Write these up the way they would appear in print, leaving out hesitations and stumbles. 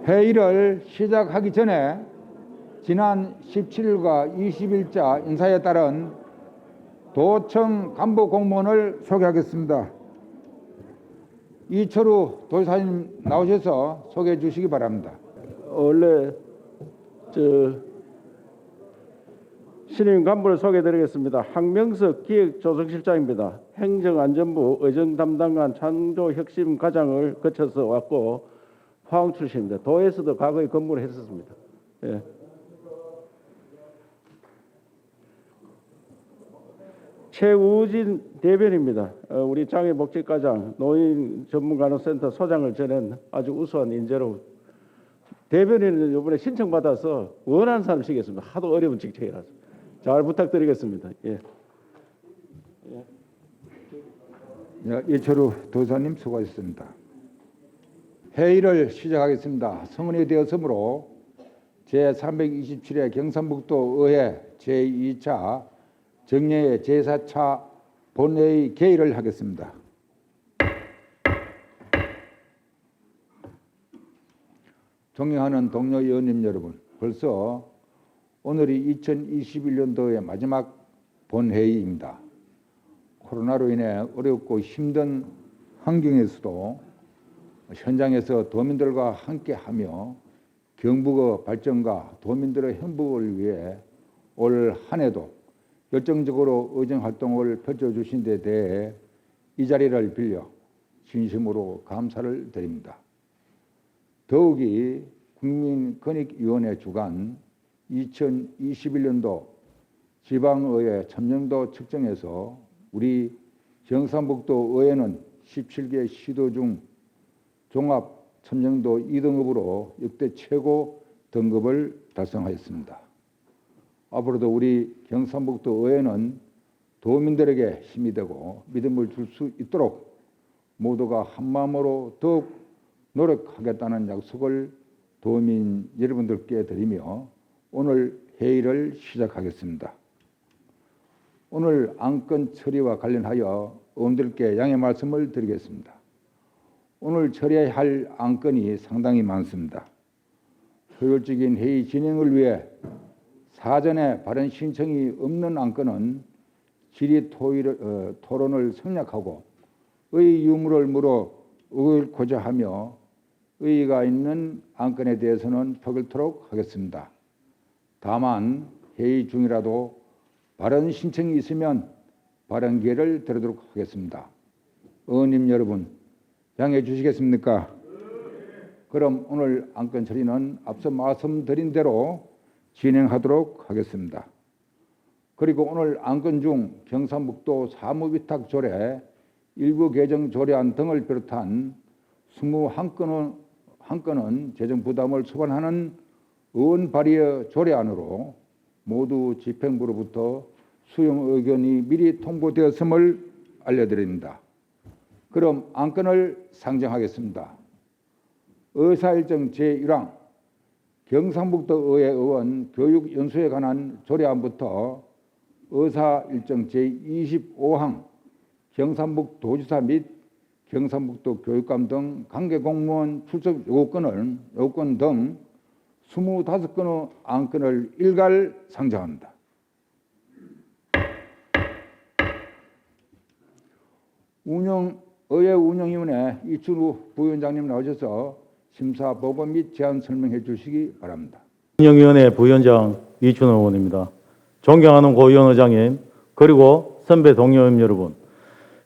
회의를 시작하기 전에 지난 17일과 20일자 인사에 따른 도청 간부 공무원을 소개하겠습니다. 이철우 도지사님 나오셔서 소개해 주시기 바랍니다. 원래 신임 간부를 소개해드리겠습니다. 황명석 기획조정실장입니다. 행정안전부 의정담당관 창조혁신과장을 거쳐서 왔고 화웅 출신입니다. 도에서도 과거에 근무를 했었습니다. 예. 최우진 대변입니다. 우리 장애복지과장 노인전문간호센터 소장을 지낸 아주 우수한 인재로 대변인은 이번에 신청받아서 원하는 사람 시겠습니다. 하도 어려운 직책이라서 잘 부탁드리겠습니다. 예. 이철우 도사님 수고하셨습니다. 회의를 시작하겠습니다. 성은이 되었으므로 제327회 경상북도 의회 제2차 정례 제4차 본회의 개의를 하겠습니다. 존경하는 동료 의원님 여러분, 벌써 오늘이 2021년도의 마지막 본회의입니다. 코로나로 인해 어렵고 힘든 환경에서도 현장에서 도민들과 함께하며 경북의 발전과 도민들의 행복을 위해 올 한 해도 열정적으로 의정활동을 펼쳐주신 데 대해 이 자리를 빌려 진심으로 감사를 드립니다. 더욱이 국민권익위원회 주관 2021년도 지방의회 참여도 측정에서 우리 경상북도 의회는 17개 시도 중 종합 참여도 2등급으로 역대 최고 등급을 달성하였습니다. 앞으로도 우리 경상북도 의회는 도민들에게 힘이 되고 믿음을 줄 수 있도록 모두가 한마음으로 더욱 노력하겠다는 약속을 도민 여러분들께 드리며 오늘 회의를 시작하겠습니다. 오늘 안건 처리와 관련하여 의원들께 양해 말씀을 드리겠습니다. 오늘 처리해야 할 안건이 상당히 많습니다. 효율적인 회의 진행을 위해 사전에 발언 신청이 없는 안건은 질의 토론을 생략하고 의의 유무를 물어 의결코자 하며 의의가 있는 안건에 대해서는 표결토록 하겠습니다. 다만 회의 중이라도 발언 신청이 있으면 발언 기회를 드리도록 하겠습니다. 의원님 여러분 양해해 주시겠습니까? 그럼 오늘 안건 처리는 앞서 말씀드린 대로 진행하도록 하겠습니다. 그리고 오늘 안건 중 경상북도 사무위탁조례 일부 개정 조례안 등을 비롯한 21건은 재정 부담을 수반하는 의원 발의 조례안으로 모두 집행부로부터 수용 의견이 미리 통보되었음을 알려드립니다. 그럼 안건을 상정하겠습니다. 의사일정 제1항 경상북도 의회 의원 교육 연수에 관한 조례안부터 의사일정 제25항 경상북도지사 및 경상북도 교육감 등 관계공무원 출석 요건 등 25건의 안건을 일괄 상정합니다. 의회 운영위원회 이춘우 부위원장님 나오셔서 심사 보고 및 제안 설명해 주시기 바랍니다. 운영위원회 부위원장 이춘우 의원입니다. 존경하는 고위원 의장님, 그리고 선배 동료 의원 여러분,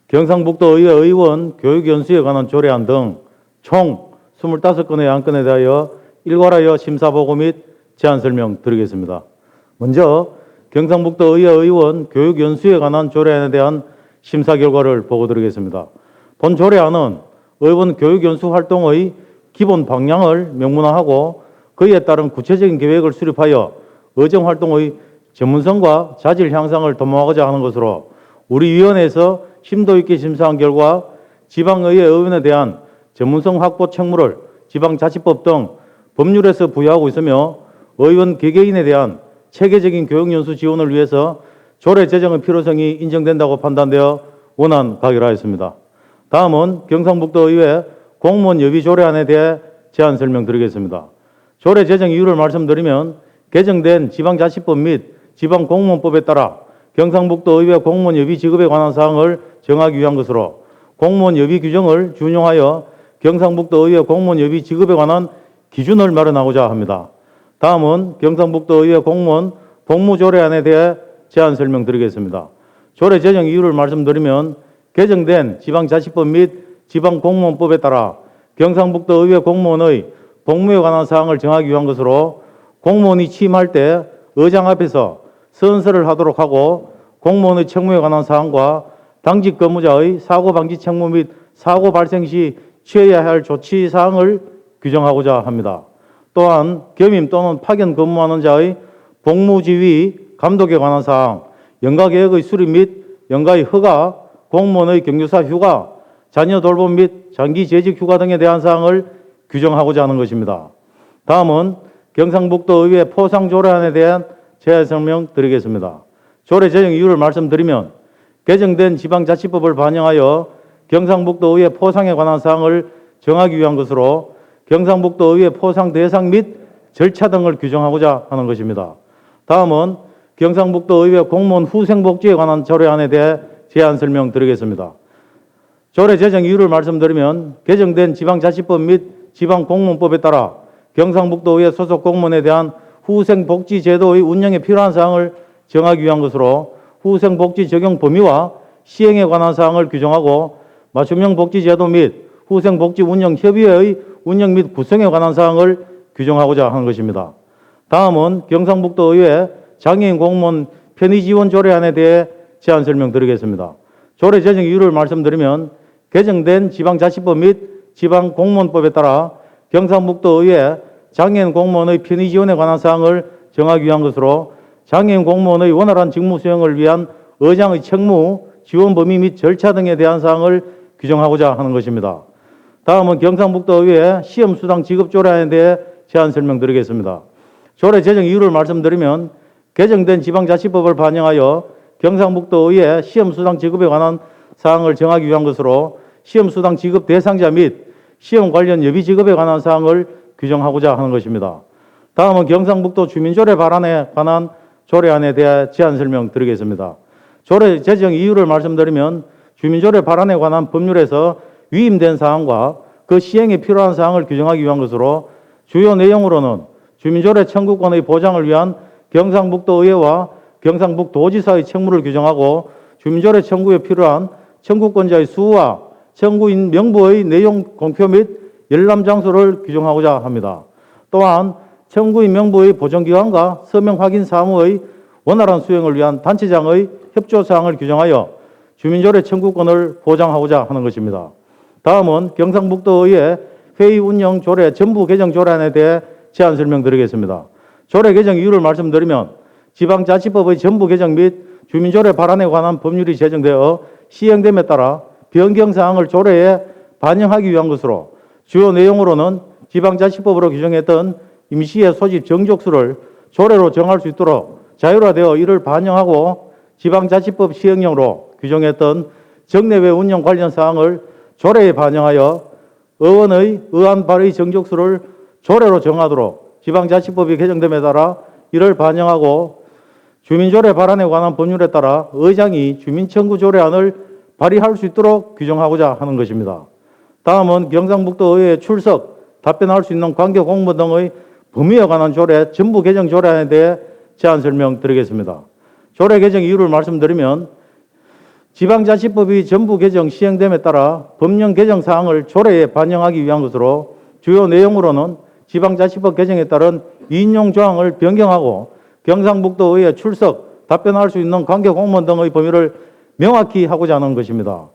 경상북도 의회 의원 교육연수에 관한 조례안 등 총 25건의 안건에 대하여 일괄하여 심사 보고 및 제안 설명 드리겠습니다. 먼저 경상북도 의회 의원 교육연수에 관한 조례안에 대한 심사 결과를 보고 드리겠습니다. 본 조례안은 의원 교육연수 활동의 기본 방향을 명문화하고 그에 따른 구체적인 계획을 수립하여 의정활동의 전문성과 자질 향상을 도모하고자 하는 것으로 우리 위원회에서 심도 있게 심사한 결과 지방의회 의원에 대한 전문성 확보 책무를 지방자치법 등 법률에서 부여하고 있으며 의원 개개인에 대한 체계적인 교육연수 지원을 위해서 조례 제정의 필요성이 인정된다고 판단되어 원안 가결하였습니다. 다음은 경상북도 의회 공무원 예비 조례안에 대해 제안 설명드리겠습니다. 조례 제정 이유를 말씀드리면 개정된 지방자치법 및 지방공무원법에 따라 경상북도 의회 공무원 여비 지급에 관한 사항을 정하기 위한 것으로 공무원 여비 규정을 준용하여 경상북도 의회 공무원 여비 지급에 관한 기준을 마련하고자 합니다. 다음은 경상북도 의회 공무원 복무조례안에 대해 제안 설명드리겠습니다. 조례 제정 이유를 말씀드리면 개정된 지방자치법 및 지방공무원법에 따라 경상북도 의회 공무원의 복무에 관한 사항을 정하기 위한 것으로 공무원이 취임할 때 의장 앞에서 선서를 하도록 하고 공무원의 책무에 관한 사항과 당직 근무자의 사고 방지 책무 및 사고 발생 시 취해야 할 조치 사항을 규정하고자 합니다. 또한 겸임 또는 파견 근무하는 자의 복무 지휘, 감독에 관한 사항, 연가 계획의 수립 및 연가의 허가, 공무원의 경조사 휴가, 자녀 돌봄 및 장기 재직 휴가 등에 대한 사항을 규정하고자 하는 것입니다. 다음은 경상북도 의회 포상조례안에 대한 제안 설명드리겠습니다. 조례 제정 이유를 말씀드리면 개정된 지방자치법을 반영하여 경상북도 의회 포상에 관한 사항을 정하기 위한 것으로 경상북도 의회 포상 대상 및 절차 등을 규정하고자 하는 것입니다. 다음은 경상북도 의회 공무원 후생복지에 관한 조례안에 대해 제안 설명드리겠습니다. 조례 제정 이유를 말씀드리면 개정된 지방자치법 및 지방공무원법에 따라 경상북도 의회 소속 공무원에 대한 후생복지 제도의 운영에 필요한 사항을 정하기 위한 것으로 후생복지 적용 범위와 시행에 관한 사항을 규정하고 맞춤형 복지 제도 및 후생복지 운영 협의회의 운영 및 구성에 관한 사항을 규정하고자 하는 것입니다. 다음은 경상북도 의회 장애인 공무원 편의 지원 조례안에 대해 제안 설명드리겠습니다. 조례 제정 이유를 말씀드리면 개정된 지방자치법 및 지방공무원법에 따라 경상북도 의회 장애인 공무원의 편의 지원에 관한 사항을 정하기 위한 것으로 장애인 공무원의 원활한 직무 수행을 위한 의장의 책무, 지원 범위 및 절차 등에 대한 사항을 규정하고자 하는 것입니다. 다음은 경상북도 의회 시험수당 지급 조례안에 대해 제안 설명드리겠습니다. 조례 제정 이유를 말씀드리면 개정된 지방자치법을 반영하여 경상북도 의회 시험수당 지급에 관한 사항을 정하기 위한 것으로 시험수당 지급 대상자 및 시험 관련 예비 지급에 관한 사항을 규정하고자 하는 것입니다. 다음은 경상북도 주민조례 발안에 관한 조례안에 대해 제안 설명드리겠습니다. 조례 제정 이유를 말씀드리면 주민조례 발안에 관한 법률에서 위임된 사항과 그 시행에 필요한 사항을 규정하기 위한 것으로 주요 내용으로는 주민조례 청구권의 보장을 위한 경상북도 의회와 경상북도지사의 책무를 규정하고 주민조례 청구에 필요한 청구권자의 수와 청구인 명부의 내용 공표 및 열람 장소를 규정하고자 합니다. 또한 청구인 명부의 보존기간과 서명 확인 사무의 원활한 수행을 위한 단체장의 협조사항을 규정하여 주민조례 청구권을 보장하고자 하는 것입니다. 다음은 경상북도 의회 회의 운영 조례 전부 개정 조례안에 대해 제안 설명드리겠습니다. 조례 개정 이유를 말씀드리면 지방자치법의 전부 개정 및 주민조례 발안에 관한 법률이 제정되어 시행됨에 따라 변경사항을 조례에 반영하기 위한 것으로 주요 내용으로는 지방자치법으로 규정했던 임시의 소집 정족수를 조례로 정할 수 있도록 자율화되어 이를 반영하고 지방자치법 시행령으로 규정했던 정례회 운영 관련 사항을 조례에 반영하여 의원의 의안 발의 정족수를 조례로 정하도록 지방자치법이 개정됨에 따라 이를 반영하고 주민조례 발안에 관한 법률에 따라 의장이 주민청구조례안을 발의할 수 있도록 규정하고자 하는 것입니다. 다음은 경상북도 의회에 출석, 답변할 수 있는 관계 공무원 등의 범위에 관한 조례 전부 개정 조례안에 대해 제안 설명드리겠습니다. 조례 개정 이유를 말씀드리면 지방자치법이 전부 개정 시행됨에 따라 법령 개정 사항을 조례에 반영하기 위한 것으로 주요 내용으로는 지방자치법 개정에 따른 인용 조항을 변경하고 경상북도 의회 출석, 답변할 수 있는 관계 공무원 등의 범위를 명확히 하고자 하는 것입니다.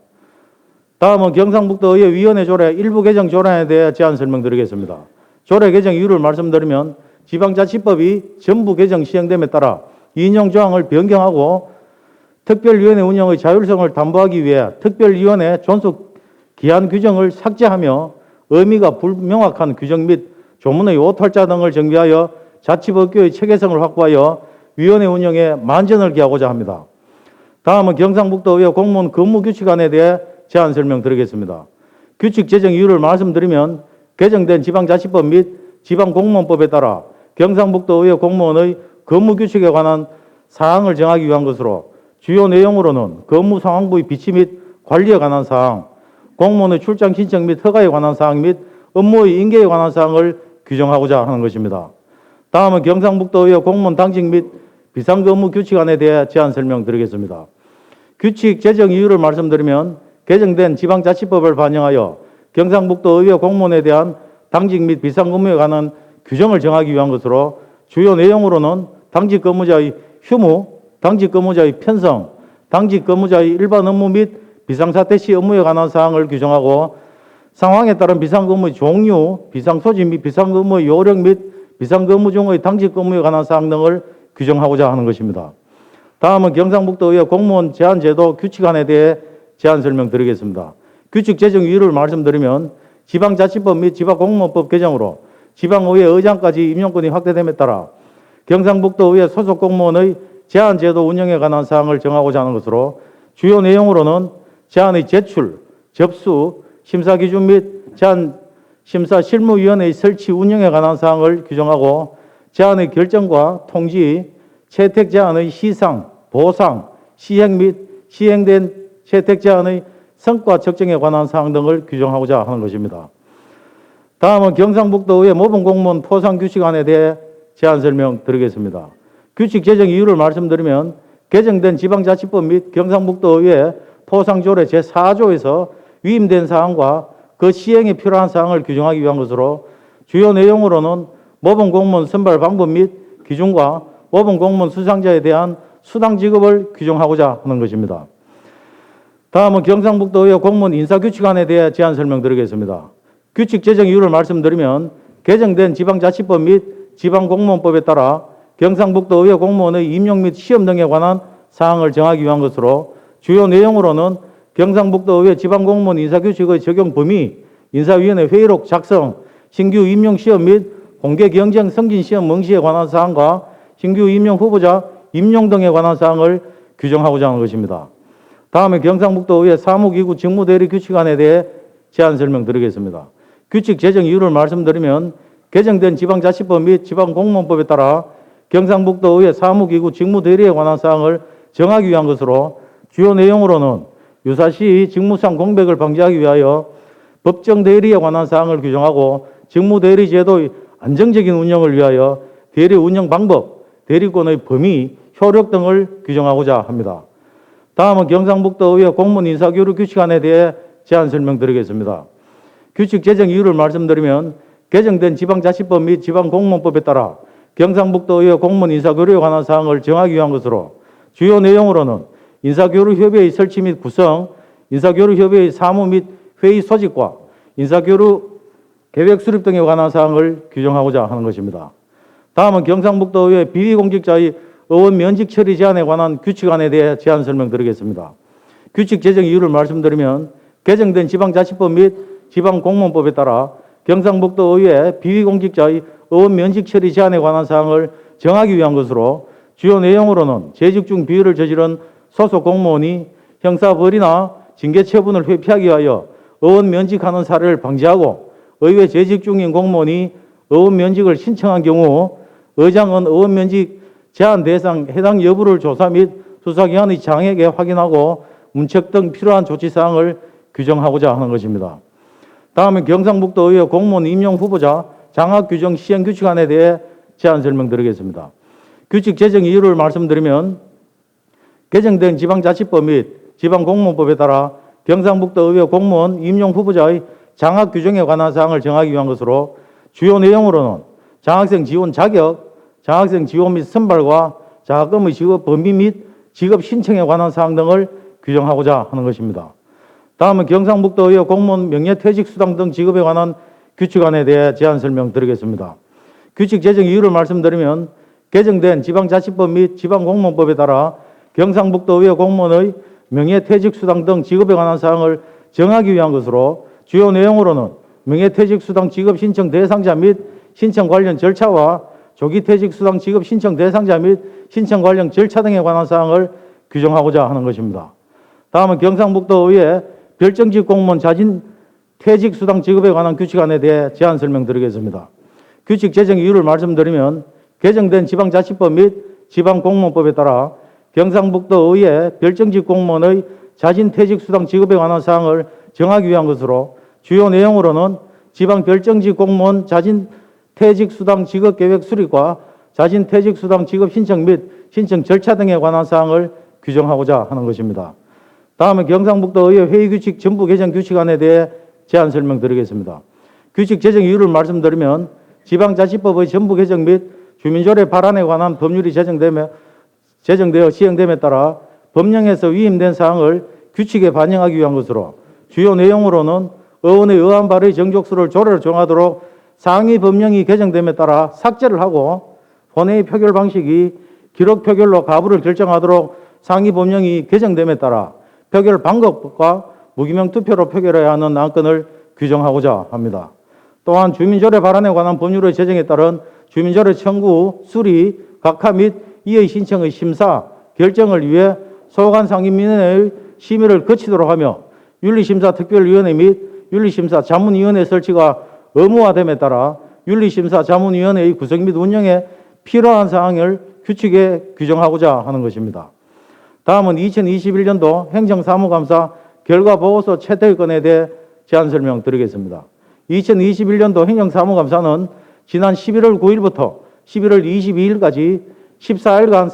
다음은 경상북도 의회 위원회 조례 일부 개정 조례안에 대해 제안 설명드리겠습니다. 조례 개정 이유를 말씀드리면 지방자치법이 전부 개정 시행됨에 따라 인용 조항을 변경하고 특별위원회 운영의 자율성을 담보하기 위해 특별위원회 존속 기한 규정을 삭제하며 의미가 불명확한 규정 및 조문의 오탈자 등을 정비하여 자치법규의 체계성을 확보하여 위원회 운영에 만전을 기하고자 합니다. 다음은 경상북도 의회 공무원 근무 규칙안에 대해 제안 설명드리겠습니다. 규칙 제정 이유를 말씀드리면 개정된 지방자치법 및 지방공무원법에 따라 경상북도의회 공무원의 근무규칙에 관한 사항을 정하기 위한 것으로 주요 내용으로는 근무상황부의 비치 및 관리에 관한 사항, 공무원의 출장 신청 및 허가에 관한 사항 및 업무의 인계에 관한 사항을 규정하고자 하는 것입니다. 다음은 경상북도의회 공무원 당직 및 비상근무 규칙안에 대해 제안 설명드리겠습니다. 규칙 제정 이유를 말씀드리면 개정된 지방자치법을 반영하여 경상북도의회 공무원에 대한 당직 및 비상근무에 관한 규정을 정하기 위한 것으로 주요 내용으로는 당직 근무자의 휴무, 당직 근무자의 편성, 당직 근무자의 일반 업무 및 비상사태 시 업무에 관한 사항을 규정하고 상황에 따른 비상근무의 종류, 비상소집 및 비상근무의 요령 및 비상근무 중의 당직 근무에 관한 사항 등을 규정하고자 하는 것입니다. 다음은 경상북도의회 공무원 제한제도 규칙안에 대해 제안 설명드리겠습니다. 규칙 제정 이유를 말씀드리면 지방자치법 및 지방공무원법 개정으로 지방의회 의장까지 임용권이 확대됨에 따라 경상북도의회 소속 공무원의 제한제도 운영에 관한 사항을 정하고자 하는 것으로 주요 내용으로는 제안의 제출, 접수, 심사기준 및 제안심사실무위원회의 설치 운영에 관한 사항을 규정하고 제안의 결정과 통지, 채택 제안의 시상, 보상, 시행 및 시행된 채택 제안의 성과 측정에 관한 사항 등을 규정하고자 하는 것입니다. 다음은 경상북도의회 모범공무원 포상규칙안에 대해 제안 설명드리겠습니다. 규칙 제정 이유를 말씀드리면 개정된 지방자치법 및 경상북도의회 포상조례 제4조에서 위임된 사항과 그 시행에 필요한 사항을 규정하기 위한 것으로 주요 내용으로는 모범공무원 선발 방법 및 기준과 모범공무원 수상자에 대한 수당 지급을 규정하고자 하는 것입니다. 다음은 경상북도의회 공무원 인사규칙안에 대해 제안 설명드리겠습니다. 규칙 제정 이유를 말씀드리면 개정된 지방자치법 및 지방공무원법에 따라 경상북도의회 공무원의 임용 및 시험 등에 관한 사항을 정하기 위한 것으로 주요 내용으로는 경상북도의회 지방공무원 인사규칙의 적용 범위, 인사위원회 회의록 작성, 신규 임용시험 및 공개경쟁 승진시험 응시에 관한 사항과 신규 임용 후보자 임용 등에 관한 사항을 규정하고자 하는 것입니다. 다음에 경상북도의회 사무기구 직무대리 규칙안에 대해 제안 설명드리겠습니다. 규칙 제정 이유를 말씀드리면 개정된 지방자치법 및 지방공무원법에 따라 경상북도의회 사무기구 직무대리에 관한 사항을 정하기 위한 것으로 주요 내용으로는 유사시 직무상 공백을 방지하기 위하여 법정 대리에 관한 사항을 규정하고 직무대리 제도의 안정적인 운영을 위하여 대리 운영 방법, 대리권의 범위, 효력 등을 규정하고자 합니다. 다음은 경상북도의회 공무원 인사교류 규칙안에 대해 제안 설명드리겠습니다. 규칙 제정 이유를 말씀드리면 개정된 지방자치법 및 지방공무원법에 따라 경상북도의회 공무원 인사교류에 관한 사항을 정하기 위한 것으로 주요 내용으로는 인사교류협의회 설치 및 구성, 인사교류협의회 사무 및 회의 소집과 인사교류 계획 수립 등에 관한 사항을 규정하고자 하는 것입니다. 다음은 경상북도의회 비위공직자의 의원 면직 처리 제한에 관한 규칙안에 대해 제안 설명드리겠습니다. 규칙 제정 이유를 말씀드리면 개정된 지방자치법 및 지방공무원법에 따라 경상북도의회 비위공직자의 의원 면직 처리 제한에 관한 사항을 정하기 위한 것으로 주요 내용으로는 재직 중 비위를 저지른 소속 공무원이 형사벌이나 징계 처분을 회피하기 위하여 의원 면직하는 사례를 방지하고 의회 재직 중인 공무원이 의원 면직을 신청한 경우 의장은 의원 면직 제한 대상 해당 여부를 조사 및 수사기관의 장에게 확인하고 문책 등 필요한 조치사항을 규정하고자 하는 것입니다. 다음은 경상북도의회 공무원 임용 후보자 장학 규정 시행 규칙안에 대해 제안 설명드리겠습니다. 규칙 제정 이유를 말씀드리면 개정된 지방자치법 및 지방공무원법에 따라 경상북도의회 공무원 임용 후보자의 장학 규정에 관한 사항을 정하기 위한 것으로 주요 내용으로는 장학생 지원 자격, 장학생 지원 및 선발과 장학금의 지급 범위 및 지급 신청에 관한 사항 등을 규정하고자 하는 것입니다. 다음은 경상북도의회 공무원 명예퇴직수당 등 지급에 관한 규칙안에 대해 제안 설명드리겠습니다. 규칙 제정 이유를 말씀드리면 개정된 지방자치법 및 지방공무원법에 따라 경상북도의회 공무원의 명예퇴직수당 등 지급에 관한 사항을 정하기 위한 것으로 주요 내용으로는 명예퇴직수당 지급 신청 대상자 및 신청 관련 절차와 조기퇴직수당 지급 신청 대상자 및 신청 관련 절차 등에 관한 사항을 규정하고자 하는 것입니다. 다음은 경상북도의회 별정직 공무원 자진 퇴직수당 지급에 관한 규칙안에 대해 제안 설명드리겠습니다. 규칙 제정 이유를 말씀드리면 개정된 지방자치법 및 지방공무원법에 따라 경상북도의회 별정직 공무원의 자진퇴직수당 지급에 관한 사항을 정하기 위한 것으로 주요 내용으로는 지방별정직 공무원 자진퇴직수당 지급계획 수립과 자진퇴직수당 지급 신청 및 신청 절차 등에 관한 사항을 규정하고자 하는 것입니다. 다음은 경상북도의회 회의규칙 전부 개정 규칙안에 대해 제안 설명드리겠습니다. 규칙 제정 이유를 말씀드리면 지방자치법의 전부 개정 및 주민조례 발안에 관한 법률이 제정되어 시행됨에 따라 법령에서 위임된 사항을 규칙에 반영하기 위한 것으로 주요 내용으로는 의원의 의안 발의 정족수를 조례로 정하도록 상위 법령이 개정됨에 따라 삭제를 하고 본회의 표결 방식이 기록 표결로 가부를 결정하도록 상위 법령이 개정됨에 따라 표결 방법과 무기명 투표로 표결해야 하는 안건을 규정하고자 합니다. 또한 주민조례 발안에 관한 법률의 제정에 따른 주민조례 청구, 수리, 각하 및 이의 신청의 심사, 결정을 위해 소관 상임위원회의 심의를 거치도록 하며 윤리심사 특별위원회 및 윤리심사 자문위원회 설치가 의무화됨에 따라 윤리심사 자문위원회의 구성 및 운영에 필요한 사항을 규칙에 규정하고자 하는 것입니다. 다음은 2021년도 행정사무감사 결과보고서 채택건에 대해 제안 설명드리겠습니다. 2021년도 행정사무감사는 지난 11월 9일부터 11월 22일까지 14일간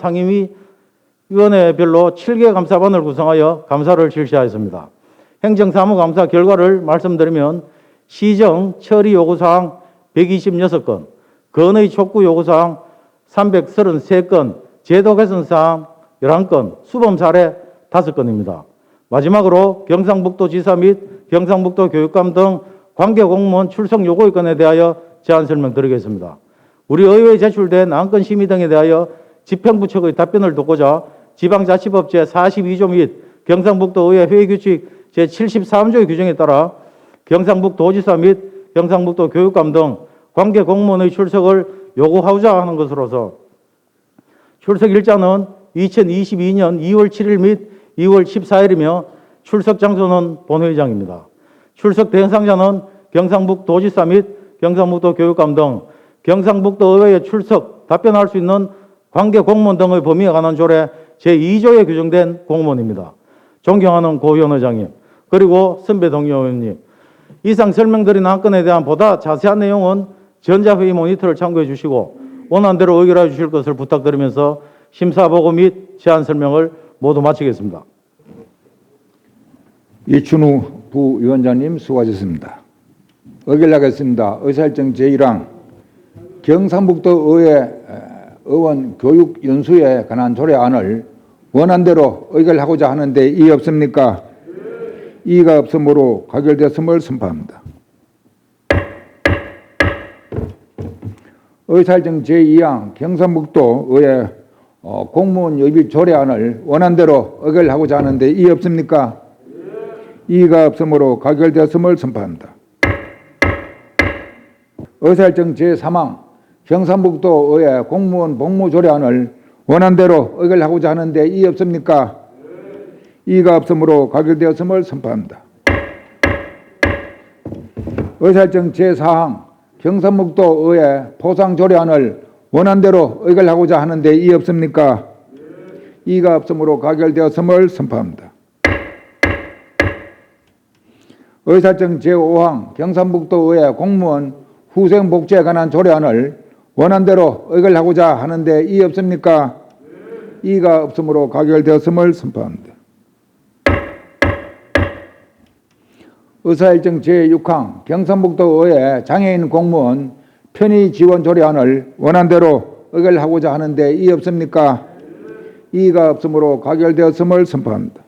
상임위원회별로 7개 감사반을 구성하여 감사를 실시하였습니다. 행정사무감사 결과를 말씀드리면 시정 처리 요구사항 126건, 건의 촉구 요구사항 333건, 제도 개선사항 11건, 수범 사례 5건입니다. 마지막으로 경상북도지사 및 경상북도 교육감 등 관계공무원 출석 요구 건에 대하여 제안 설명드리겠습니다. 우리 의회에 제출된 안건 심의 등에 대하여 집행부 측의 답변을 듣고자 지방자치법 제42조 및 경상북도의회 회의규칙 제73조의 규정에 따라 경상북도지사 및 경상북도 교육감 등 관계공무원의 출석을 요구하고자 하는 것으로서 출석 일자는 2022년 2월 7일 및 2월 14일이며 출석 장소는 본회의장입니다. 출석 대상자는 경상북도지사 및 경상북도 교육감 등 경상북도의회에 출석, 답변할 수 있는 관계공무원 등의 범위에 관한 조례 제2조에 규정된 공무원입니다. 존경하는 고위원 의장님, 그리고 선배 동료 의원님, 이상 설명드린 안건에 대한 보다 자세한 내용은 전자회의 모니터를 참고해 주시고 원안대로 의결해 주실 것을 부탁드리면서 심사보고 및 제안 설명을 모두 마치겠습니다. 이춘우 부위원장님 수고하셨습니다. 의결하겠습니다. 의사일정 제1항 경상북도 의회 의원 교육 연수에 관한 조례안을 원안대로 의결하고자 하는데 이의 없습니까? 이의가 없으므로 가결되었음을 선포합니다. 의사일정 제2항 경상북도 의회 공무원 예비 조례안을 원안대로 의결하고자 하는데 이의 없습니까? 이의가 없으므로 가결되었음을 선포합니다. 의사일정 제3항 경상북도 의회 공무원 복무 조례안을 원안대로 의결하고자 하는데 이의 없습니까? 이의가 없으므로 가결되었음을 선포합니다. 의사일정 제4항 경상북도 의회 포상 조례안을 원안대로 의결하고자 하는데 이의 없습니까? 이의가 없으므로 가결되었음을 선포합니다. 의사일정 제5항 경상북도 의회 공무원 후생복지에 관한 조례안을 원안대로 의결하고자 하는데 이의 없습니까? 이의가 없으므로 가결되었음을 선포합니다. 의사일정 제6항 경상북도 의회 장애인 공무원 편의 지원 조례안을 원안대로 의결하고자 하는데 이의 없습니까? 이의가 없으므로 가결되었음을 선포합니다.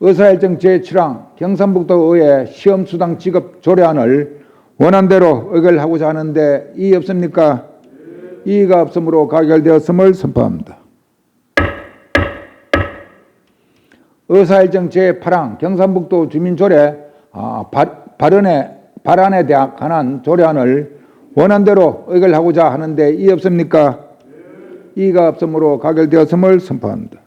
의사일정 제7항 경상북도 의회 시험수당 지급 조례안을 원안대로 의결하고자 하는데 이의 없습니까? 이의가 없으므로 가결되었음을 선포합니다. 의사일정 제8항 경상북도 주민조례 발안에 관한 조례안을 원안대로 의결하고자 하는데 이의 없습니까? 이의가 없으므로 가결되었음을 선포합니다.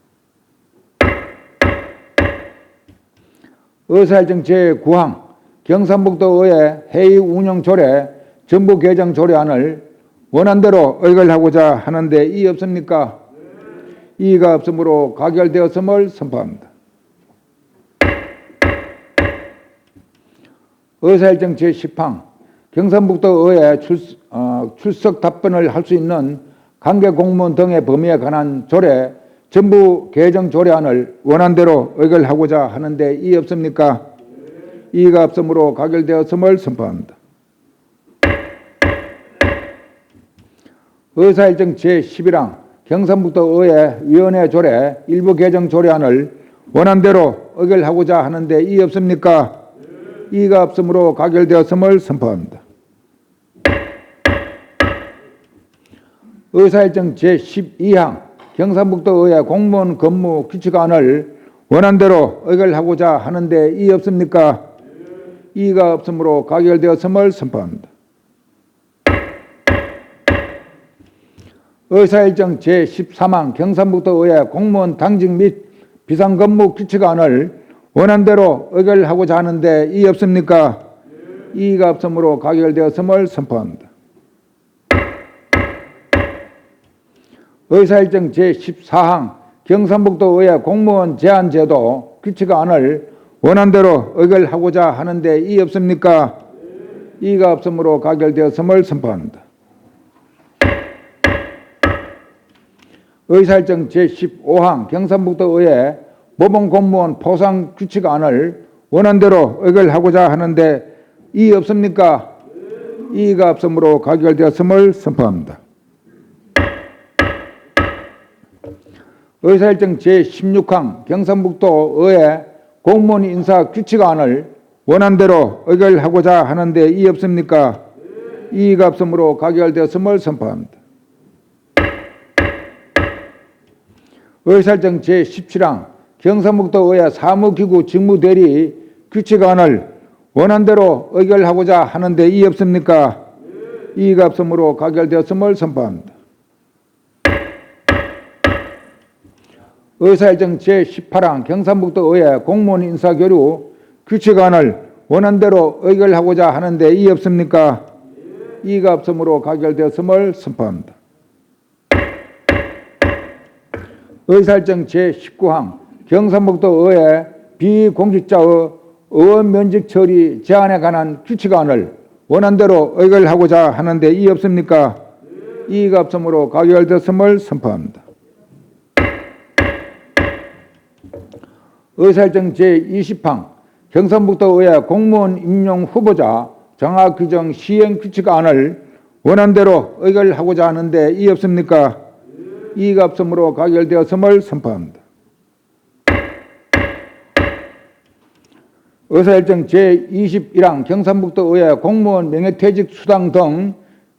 의사일정 제9항 경상북도의회 회의 운영 조례 정부 개정 조례안을 원안대로 의결하고자 하는데 이의 없습니까? 이의가 없으므로 가결되었음을 선포합니다. 의사일정 제10항 경상북도의회 출석 답변을 할 수 있는 관계 공무원 등의 범위에 관한 조례 정부 개정 조례안을 원안대로 의결하고자 하는데 이의 없습니까? 이의가 없으므로 가결되었음을 선포합니다. 의사일정 제11항 경상북도의회 위원회 조례 일부 개정 조례안을 원안대로 의결하고자 하는데 이의 없습니까? 이의가 없으므로 가결되었음을 선포합니다. 의사일정 제12항 경상북도의회 공무원 근무 규칙안을 원안대로 의결하고자 하는데 이의 없습니까? 이의가 없으므로 가결되었음을 선포합니다. 의사일정 제13항 경상북도의회 공무원 당직 및 비상근무 규칙안을 원안대로 의결하고자 하는데 이의 없습니까? 이의가 없으므로 가결되었음을 선포합니다. 의사일정 제14항 경상북도의회 공무원 제한제도 규칙안을 원안대로 의결하고자 하는데 이의 없습니까? 이의가 없으므로 가결되었음을 선포합니다. 의사일정 제15항 경상북도의회 모범공무원 포상 규칙안을 원안대로 의결하고자 하는데 이의 없습니까? 이의가 없으므로 가결되었음을 선포합니다. 의사일정 제16항 경상북도의회 공무원 인사 규칙안을 원안대로 의결하고자 하는데 이의 없습니까? 이의가 없으므로 가결되었음을 선포합니다. 의사일정 제17항 경상북도의회 사무기구 직무대리 규칙안을 원안대로 의결하고자 하는데 이의 없습니까? 이의가 없으므로 가결되었음을 선포합니다. 의사일정 제18항 경상북도의회 공무원 인사교류 규칙안을 원안대로 의결하고자 하는데 이의 없습니까? 이의가 없으므로 가결되었음을 선포합니다. 의사일정 제19항 경상북도의회 비공직자의 의원 면직 처리 제한에 관한 규칙안을 원안대로 의결하고자 하는데 이의 없습니까? 이의가 없으므로 가결되었음을 선포합니다. 의사일정 제20항 경상북도의회 공무원 임용 후보자 정하 규정 시행 규칙안을 원안대로 의결하고자 하는데 이의 없습니까? 이의가 없으므로 가결되었음을 선포합니다. 의사일정 제21항 경상북도의회 공무원 명예퇴직 수당 등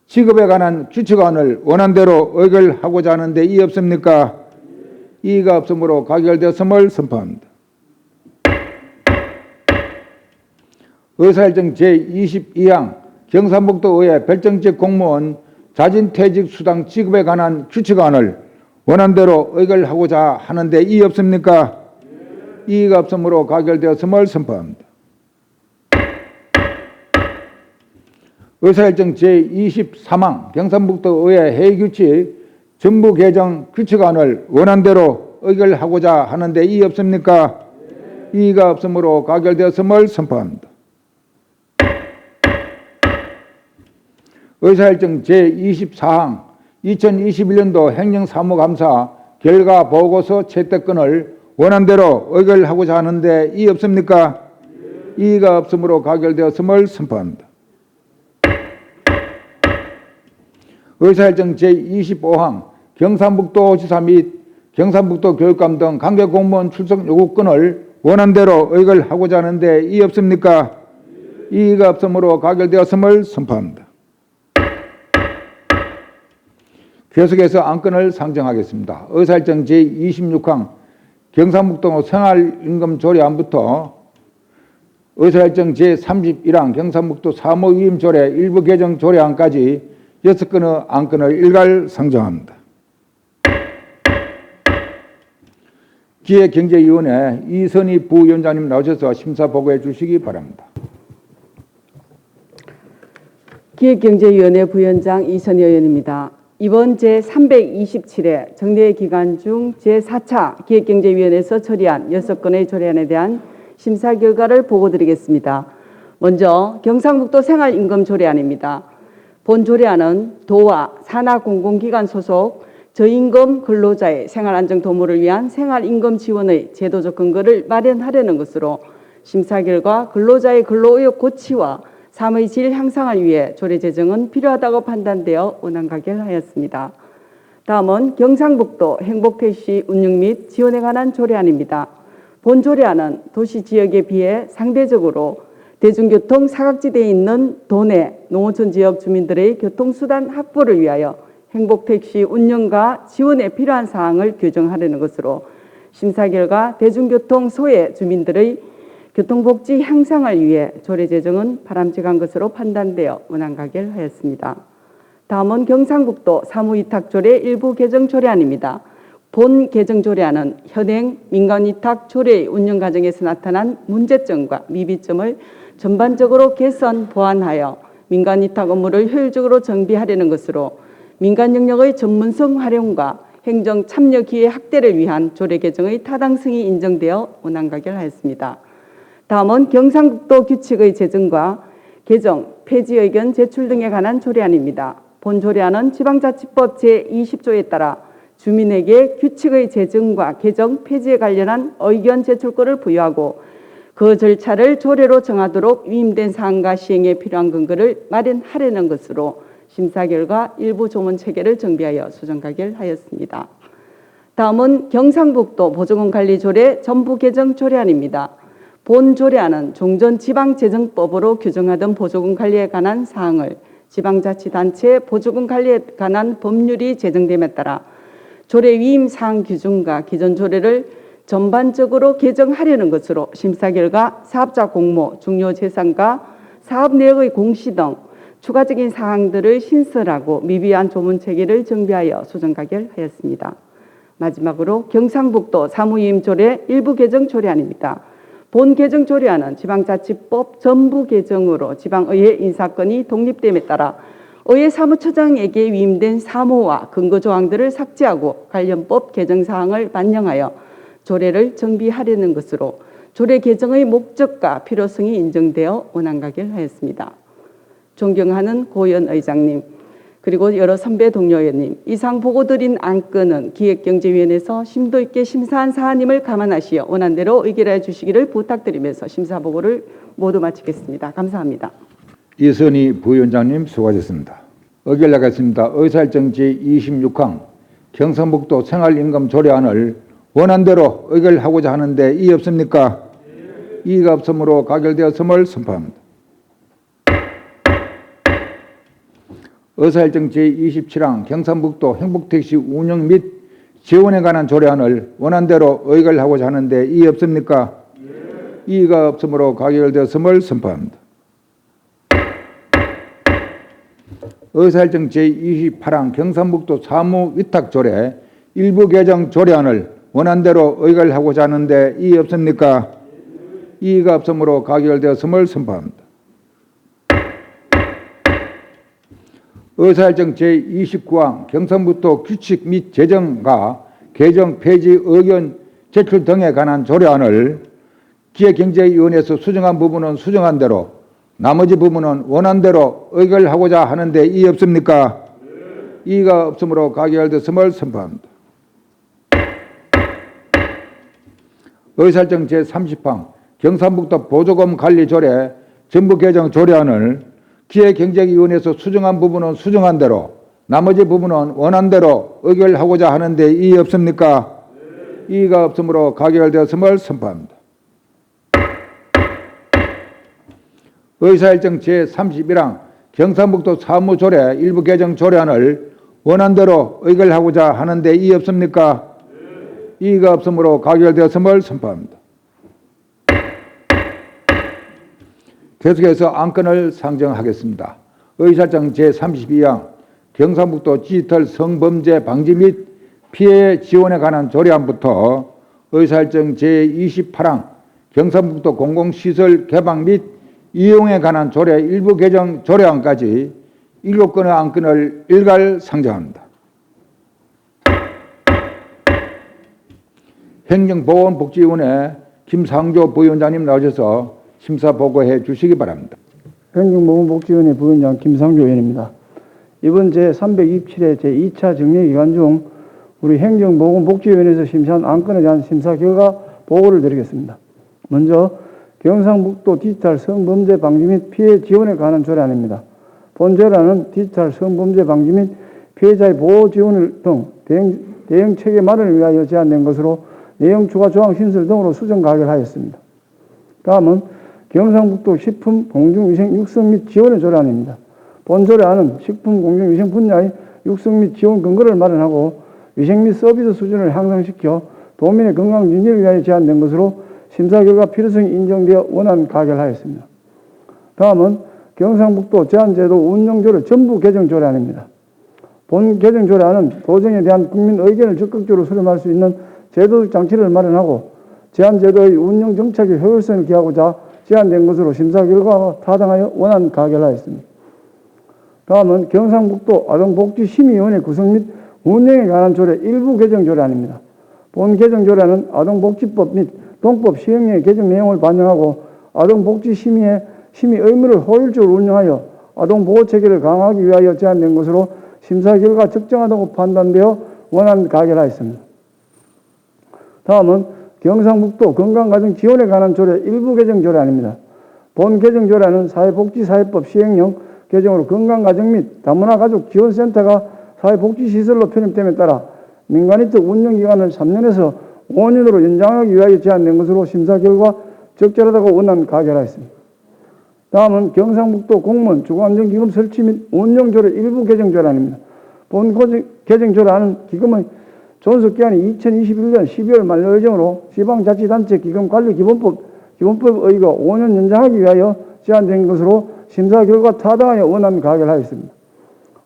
지급에 관한 규칙안을 원안대로 의결하고자 하는데 이의 없습니까? 이의가 없으므로 가결되었음을 선포합니다. 의사일정 제22항 경상북도의회 별정직 공무원 자진퇴직 수당 지급에 관한 규칙안을 원안대로 의결하고자 하는데 이의 없습니까? 이의가 없으므로 가결되었음을 선포합니다. 의사일정 제23항 경상북도의회 회의규칙 정부 개정 규칙안을 원안대로 의결하고자 하는데 이의 없습니까? 이의가 없으므로 가결되었음을 선포합니다. 의사일정 제24항 2021년도 행정사무감사 결과 보고서 채택권을 원안대로 의결하고자 하는데 이의 없습니까? 이의가 없으므로 가결되었음을 선포합니다. 의사일정 제25항 경상북도지사 및 경상북도교육감 등 관계공무원 출석 요구권을 원안대로 의결하고자 하는데 이의 없습니까? 이의가 없으므로 가결되었음을 선포합니다. 계속해서 안건을 상정하겠습니다. 의사일정 제26항 경상북도 생활임금 조례안부터 의사일정 제31항 경상북도 사무위임 조례 일부 개정 조례안까지 6건의 안건을 일괄 상정합니다. 기획경제위원회 이선희 부위원장님 나오셔서 심사 보고해 주시기 바랍니다. 기획경제위원회 부위원장 이선희 의원입니다. 이번 제327회 정례 기간 중 제4차 기획경제위원회에서 처리한 6건의 조례안에 대한 심사 결과를 보고드리겠습니다. 먼저 경상북도 생활임금 조례안입니다. 본 조례안은 도와 산하공공기관 소속 저임금 근로자의 생활안정 도모를 위한 생활임금 지원의 제도적 근거를 마련하려는 것으로 심사 결과 근로자의 근로의욕 고취와 삶의 질 향상을 위해 조례 제정은 필요하다고 판단되어 원안 가결하였습니다. 다음은 경상북도 행복택시 운영 및 지원에 관한 조례안입니다. 본 조례안은 도시 지역에 비해 상대적으로 대중교통 사각지대에 있는 도내 농어촌 지역 주민들의 교통수단 확보를 위하여 행복택시 운영과 지원에 필요한 사항을 규정하려는 것으로 심사 결과 대중교통 소외 주민들의 교통복지 향상을 위해 조례 제정은 바람직한 것으로 판단되어 원안 가결하였습니다. 다음은 경상북도 사무위탁조례 일부 개정 조례안입니다. 본 개정 조례안은 현행 민간위탁 조례의 운영 과정에서 나타난 문제점과 미비점을 전반적으로 개선, 보완하여 민간위탁 업무를 효율적으로 정비하려는 것으로 민간 영역의 전문성 활용과 행정 참여 기회 확대를 위한 조례 개정의 타당성이 인정되어 원안 가결하였습니다. 다음은 경상북도 규칙의 제정과 개정, 폐지 의견 제출 등에 관한 조례안입니다. 본 조례안은 지방자치법 제20조에 따라 주민에게 규칙의 제정과 개정, 폐지에 관련한 의견 제출권을 부여하고 그 절차를 조례로 정하도록 위임된 사항과 시행에 필요한 근거를 마련하려는 것으로 심사 결과 일부 조문 체계를 정비하여 수정 가결하였습니다. 다음은 경상북도 보조금관리조례 전부 개정 조례안입니다. 본 조례안은 종전지방재정법으로 규정하던 보조금 관리에 관한 사항을 지방자치단체 보조금 관리에 관한 법률이 제정됨에 따라 조례 위임 사항 규정과 기존 조례를 전반적으로 개정하려는 것으로 심사 결과 사업자 공모, 중요 재산과 사업 내역의 공시 등 추가적인 사항들을 신설하고 미비한 조문 체계를 정비하여 수정 가결하였습니다. 마지막으로 경상북도 사무위임조례 일부 개정 조례안입니다. 본 개정 조례안은 지방자치법 전부 개정으로 지방의회 인사권이 독립됨에 따라 의회 사무처장에게 위임된 사무와 근거 조항들을 삭제하고 관련법 개정 사항을 반영하여 조례를 정비하려는 것으로 조례 개정의 목적과 필요성이 인정되어 원안 가결하였습니다. 존경하는 고현 의장님, 그리고 여러 선배 동료 의원님, 이상 보고드린 안건은 기획경제위원회에서 심도 있게 심사한 사안임을 감안하시어 원안대로 의결해 주시기를 부탁드리면서 심사 보고를 모두 마치겠습니다. 감사합니다. 이선희 부위원장님 수고하셨습니다. 의결 나가겠습니다. 의사일정 제26항 경상북도 생활임금 조례안을 원안대로 의결하고자 하는데 이의 없습니까? 이의가 없으므로 가결되었음을 선포합니다. 의사일정 제27항 경상북도 행복택시 운영 및 지원에 관한 조례안을 원안대로 의결하고자 하는데 이의 없습니까? 이의가 없으므로 가결되었음을 선포합니다. 의사일정 제28항 경상북도 사무위탁조례 일부 개정 조례안을 원안대로 의결하고자 하는데 이의 없습니까? 이의가 없으므로 가결되었음을 선포합니다. 의사일정 제29항 경상북도 규칙 및 제정과 개정 폐지 의견 제출 등에 관한 조례안을 기획경제위원회에서 수정한 부분은 수정한 대로 나머지 부분은 원안대로 의결하고자 하는데 이의 없습니까? 이의가 없으므로 가결됐음을 선포합니다. 의사일정 제30항 경상북도 보조금 관리 조례 전부 개정 조례안을 기획경제위원회에서 수정한 부분은 수정한 대로 나머지 부분은 원안대로 의결하고자 하는데 이의 없습니까? 이의가 없으므로 가결되었음을 선포합니다. 의사일정 제31항 경상북도 사무조례 일부 개정 조례안을 원안대로 의결하고자 하는데 이의 없습니까? 이의가 없으므로 가결되었음을 선포합니다. 계속해서 안건을 상정하겠습니다. 의사일정 제32항 경상북도 디지털 성범죄 방지 및 피해 지원에 관한 조례안부터 의사일정 제28항 경상북도 공공시설 개방 및 이용에 관한 조례 일부 개정 조례안까지 7건의 안건을 일괄 상정합니다. 행정보건복지위원회 김상조 부위원장님 나오셔서 심사 보고해 주시기 바랍니다. 행정보건복지위원회 부위원장 김상조 의원입니다. 이번 제327회 제2차 정례기간 중 우리 행정보건복지위원회에서 심사한 안건에 대한 심사 결과 보고를 드리겠습니다. 먼저 경상북도 디지털 성범죄 방지 및 피해 지원에 관한 조례안입니다. 본 조례안은 디지털 성범죄 방지 및 피해자의 보호 지원 등 대응 체계 마련을 위하여 제안된 것으로 내용 추가 조항 신설 등으로 수정 가결하였습니다. 다음은 경상북도 식품 공중위생 육성 및 지원의 조례안입니다. 본 조례안은 식품 공중위생 분야의 육성 및 지원 근거를 마련하고 위생 및 서비스 수준을 향상시켜 도민의 건강 유지를 위하여 제안된 것으로 심사 결과 필요성이 인정되어 원안 가결하였습니다. 다음은 경상북도 제한제도 운영조례 전부 개정 조례안입니다. 본 개정 조례안은 도정에 대한 국민 의견을 적극적으로 수렴할 수 있는 제도적 장치를 마련하고 제한제도의 운영 정착의 효율성을 기하고자 제안된 것으로 심사 결과와 타당하여 원안 가결하였습니다. 다음은 경상북도 아동복지심의위원회 구성 및 운영에 관한 조례 일부 개정 조례안입니다. 본 개정 조례안은 아동복지법 및 동법 시행령의 개정 내용을 반영하고 아동복지심의의 심의 의무를 효율적으로 운영하여 아동보호체계를 강화하기 위하여 제안된 것으로 심사 결과 적정하다고 판단되어 원안 가결하였습니다. 다음은 경상북도 건강가정 지원에 관한 조례 일부 개정 조례안입니다. 본 개정 조례안은 사회복지사회법 시행령 개정으로 건강가정 및 다문화 가족 지원센터가 사회복지시설로 편입됨에 따라 민간인적 운영기간을 3년에서 5년으로 연장하기 위하여 제안된 것으로 심사 결과 적절하다고 원안 가결하였습니다. 다음은 경상북도 공무원 주거안정기금 설치 및 운영조례 일부 개정 조례안입니다. 본 개정 조례안은 기금의 존속기한이 2021년 12월 만료 예정으로 지방자치단체 기금관리기본법에 의거 5년 연장하기 위하여 제안된 것으로 심사 결과 타당하여 원안 가결하였습니다.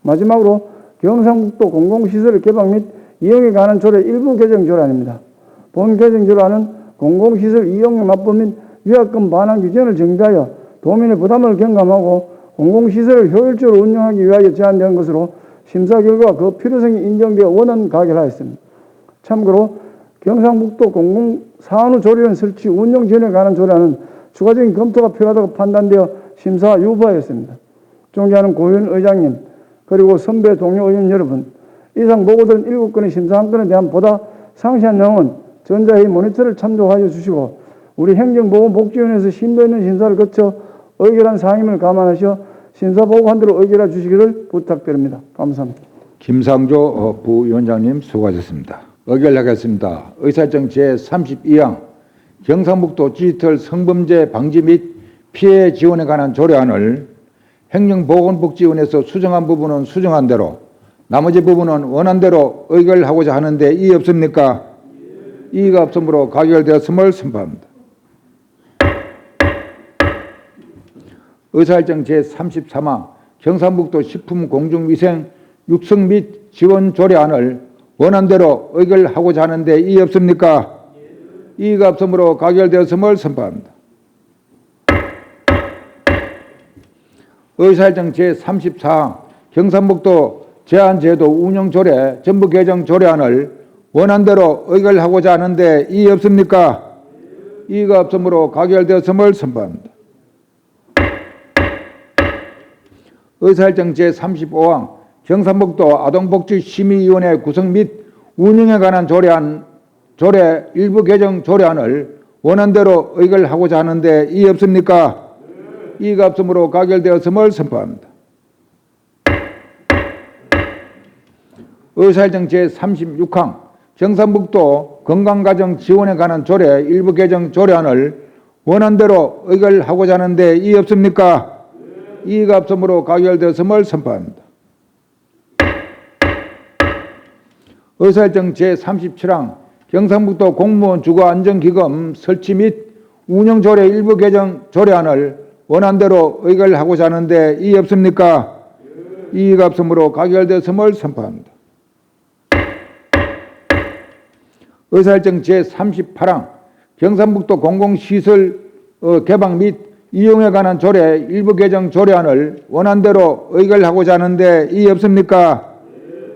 마지막으로 경상북도 공공시설 개방 및 이용에 관한 조례 일부 개정 조례안입니다. 본 개정 조례안은 공공시설 이용료 납부 및 위약금 반환 규정을 정비하여 도민의 부담을 경감하고 공공시설을 효율적으로 운영하기 위하여 제안된 것으로 심사 결과 그 필요성이 인정되어 원안 가결하였습니다. 참고로 경상북도 공공산후조리원 설치 운영 지원에 관한 조례안은 추가적인 검토가 필요하다고 판단되어 심사 유보하였습니다. 존경하는 고위원 의장님 그리고 선배 동료 의원 여러분, 이상 보고드린 7건의 심사 안건에 대한 보다 상세한 내용은 전자회의 모니터를 참조하여 주시고 우리 행정보건복지위원회에서 심도 있는 심사를 거쳐 의결한 사항임을 감안하셔 심사보고한 대로 의결해 주시기를 부탁드립니다. 감사합니다. 김상조 부위원장님 수고하셨습니다. 의결하겠습니다. 의사일정 제32항 경상북도 디지털 성범죄 방지 및 피해 지원에 관한 조례안을 행정보건복지위원회에서 수정한 부분은 수정한 대로 나머지 부분은 원안대로 의결하고자 하는데 이의 없습니까? 이의가 없으므로 가결되었음을 선포합니다. 의사일정 제33항 경상북도 식품공중위생 육성 및 지원 조례안을 원안대로 의결하고자 하는데 이의 없습니까? 이의가 없으므로 가결되었음을 선포합니다. 의사일정 제34항 경상북도 제한제도 운영조례 전부 개정 조례안을 원안대로 의결하고자 하는데 이의 없습니까? 이의가 없으므로 가결되었음을 선포합니다. 의사일정 제35항 경상북도 아동복지심의위원회 구성 및 운영에 관한 조례 일부 개정 조례안을 원안대로 의결하고자 하는데 이의 없습니까? 이의가 없으므로 가결되었음을 선포합니다. 의사일정 제36항 경상북도 건강가정 지원에 관한 조례 일부 개정 조례안을 원안대로 의결하고자 하는데 이의 없습니까? 이의가 없으므로 가결되었음을 선포합니다. 의사일정 제37항 경상북도 공무원 주거안정기금 설치 및 운영조례 일부 개정 조례안을 원안대로 의결하고자 하는데 이의 없습니까? 이의가 없으므로 가결되었음을 선포합니다. 의사일정 제38항 경상북도 공공시설 개방 및 이용에 관한 조례 일부 개정 조례안을 원안대로 의결하고자 하는데 이의 없습니까?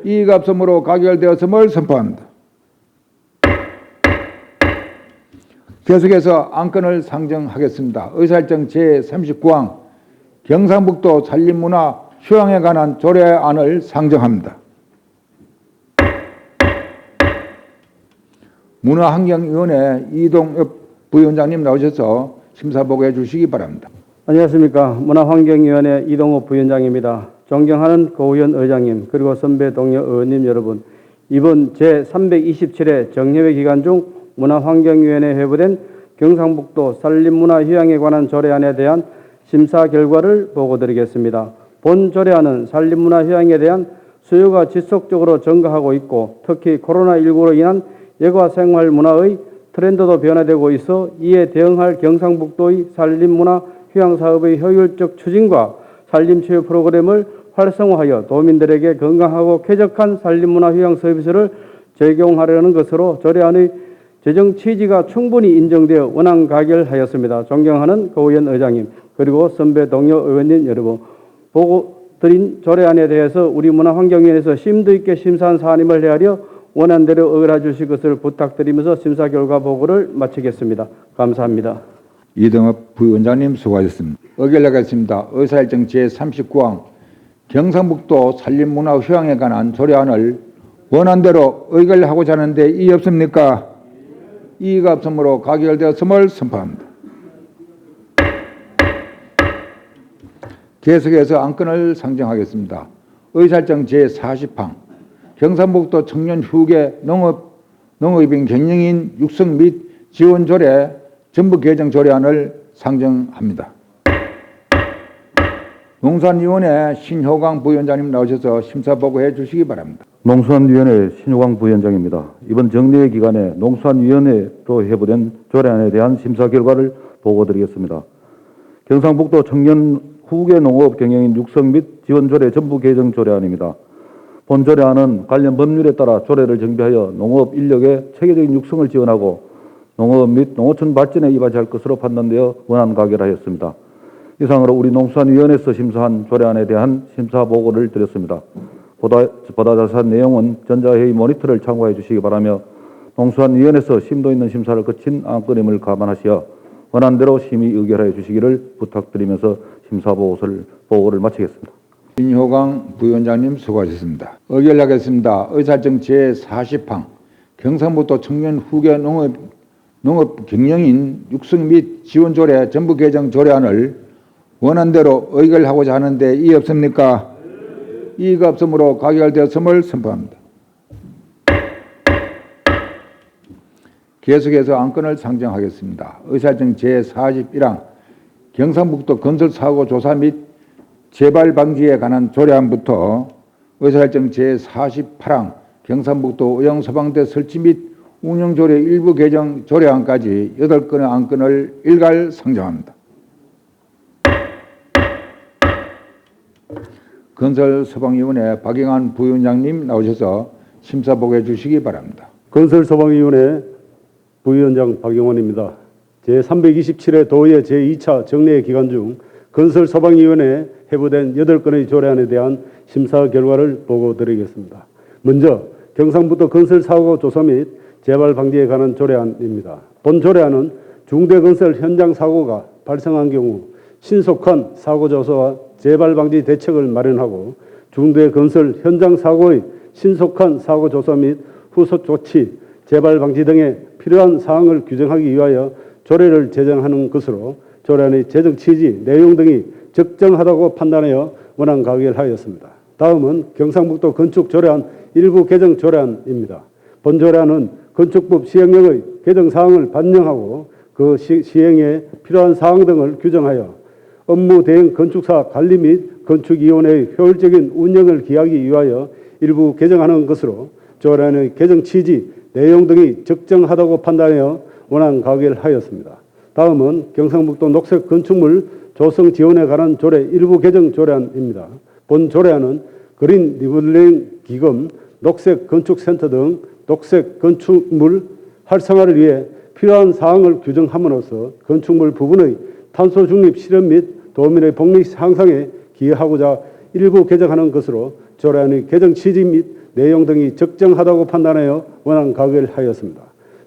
이의가 없으므로 가결되었음을 선포합니다. 계속해서 안건을 상정하겠습니다. 의사일정 제39항 경상북도 산림문화 휴양에 관한 조례안을 상정합니다. 문화환경위원회 이동엽 부위원장님 나오셔서 심사 보고해 주시기 바랍니다. 안녕하십니까. 문화환경위원회 이동욱 부위원장입니다. 존경하는 고의원 의장님 그리고 선배 동료 의원님 여러분, 이번 제327회 정례회 기간 중 문화환경위원회에 회부된 경상북도 산림문화휴양에 관한 조례안에 대한 심사 결과를 보고드리겠습니다. 본 조례안은 산림문화휴양에 대한 수요가 지속적으로 증가하고 있고 특히 코로나19로 인한 여가 생활 문화의 트렌드도 변화되고 있어 이에 대응할 경상북도의 산림문화 휴양 사업의 효율적 추진과 산림체육 프로그램을 활성화하여 도민들에게 건강하고 쾌적한 산림문화 휴양 서비스를 제공하려는 것으로 조례안의 재정 취지가 충분히 인정되어 원안 가결하였습니다. 존경하는 고의원 의장님 그리고 선배 동료 의원님 여러분, 보고 드린 조례안에 대해서 우리 문화환경위원회에서 심도 있게 심사한 사안임을 헤아려 원안대로 의결해 주실 것을 부탁드리면서 심사 결과 보고를 마치겠습니다. 감사합니다. 이동엽 부위원장님 수고하셨습니다. 의결하겠습니다. 의사일정 제39항 경상북도 산림문화휴양에 관한 조례안을 원안대로 의결하고자 하는데 이의 없습니까? 이의가 없으므로 가결되었음을 선포합니다. 계속해서 안건을 상정하겠습니다. 의사일정 제40항 경상북도 청년 후계 농업인 경영인 육성 및 지원 조례 전부 개정 조례안을 상정합니다. 농산위원회 신효광 부위원장님 나오셔서 심사 보고해 주시기 바랍니다. 농수산위원회 신효광 부위원장입니다. 이번 정례 기간에 농수산위원회로 회부된 조례안에 대한 심사 결과를 보고드리겠습니다. 경상북도 청년 후계 농업 경영인 육성 및 지원 조례 전부 개정 조례안입니다. 본 조례안은 관련 법률에 따라 조례를 정비하여 농업 인력의 체계적인 육성을 지원하고 농업 및 농어촌 발전에 이바지할 것으로 판단되어 원안 가결하였습니다. 이상으로 우리 농수산위원회에서 심사한 조례안에 대한 심사 보고를 드렸습니다. 보다 자세한 내용은 전자회의 모니터를 참고해 주시기 바라며 농수산위원회에서 심도 있는 심사를 거친 안건임을 감안하시어 원안대로 심의 의결해 주시기를 부탁드리면서 심사 보고를 마치겠습니다. 신효광 부위원장님 수고하셨습니다. 의결하겠습니다. 의사일정 제40항 경상북도 청년 후계 농업 경영인 육성 및 지원 조례 전부 개정 조례안을 원안대로 의결하고자 하는데 이의 없습니까? 이의가 없으므로 가결되었음을 선포합니다. 계속해서 안건을 상정하겠습니다. 의사일정 제41항 경상북도 건설사고 조사 및 재발 방지에 관한 조례안부터 의사일정 제48항 경상북도 의용소방대 설치 및 운영조례 일부 개정 조례안까지 8건의 안건을 일괄 상정합니다. 건설소방위원회 박영환 부위원장님 나오셔서 심사 보고해 주시기 바랍니다. 건설소방위원회 부위원장 박영원입니다. 제327회 도의회 제2차 정례 기간 중 건설소방위원회에 회부된 8건의 조례안에 대한 심사 결과를 보고드리겠습니다. 먼저 경상북도 건설사고 조사 및 재발 방지에 관한 조례안입니다. 본 조례안은 중대건설 현장 사고가 발생한 경우 신속한 사고 조사와 재발 방지 대책을 마련하고 중대건설 현장 사고의 신속한 사고 조사 및 후속 조치, 재발 방지 등에 필요한 사항을 규정하기 위하여 조례를 제정하는 것으로 조례안의 제정 취지, 내용 등이 적정하다고 판단하여 원안 가결하였습니다. 다음은 경상북도 건축조례안 일부 개정 조례안입니다. 본 조례안은 건축법 시행령의 개정 사항을 반영하고 그 시행에 필요한 사항 등을 규정하여 업무 대행 건축사 관리 및 건축위원회의 효율적인 운영을 기하기 위하여 일부 개정하는 것으로 조례안의 개정 취지, 내용 등이 적정하다고 판단하여 원안 가결하였습니다. 다음은 경상북도 녹색 건축물 조성 지원에 관한 조례 일부 개정 조례안입니다. 본 조례안은 그린 리블링 기금, 녹색 건축센터 등 녹색 건축물 활성화를 위해 필요한 사항을 규정함으로써 건축물 부분의 탄소 중립 실현 및 도민의 복리 향상에 기여하고자 일부 개정하는 것으로 조례안의 개정 취지 및 내용 등이 적정하다고 판단하여 원안 가결하였습니다.